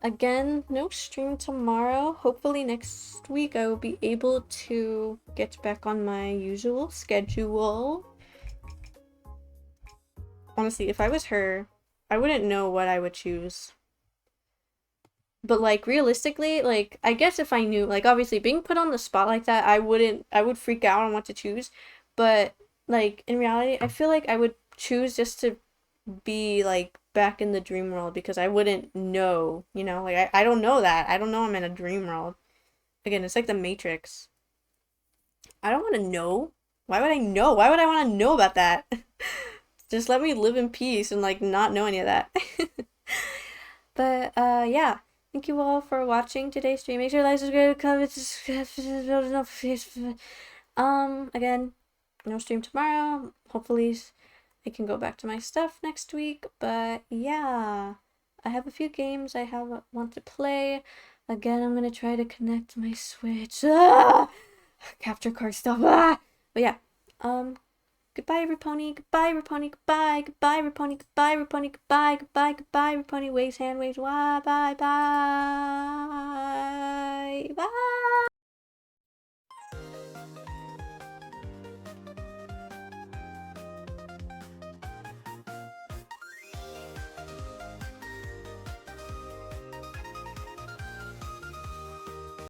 Again, no stream tomorrow. Hopefully next week I will be able to get back on my usual schedule. Honestly, if I was her, I wouldn't know what I would choose. But like realistically, like I guess if I knew, like obviously being put on the spot like that, I would freak out on what to choose. But like in reality, I feel like I would choose just to be like back in the dream world because I wouldn't know, you know? Like I don't know that. I don't know I'm in a dream world. Again, it's like the Matrix. I don't want to know. Why would I know? Why would I want to know about that? Just let me live in peace and like not know any of that. But yeah. Thank you all for watching today's stream. Make sure to like, subscribe, comment, again, no stream tomorrow. Hopefully I can go back to my stuff next week. But yeah, I have a few games I want to play. Again, I'm gonna try to connect my Switch. Capture card stuff. But yeah, goodbye, Raponi. Goodbye, Raponi. Goodbye. Goodbye, Raponi. Goodbye, Raponi. Goodbye. Goodbye. Goodbye, Raponi. Waves, hand waves. Bye. Bye. Bye. Bye.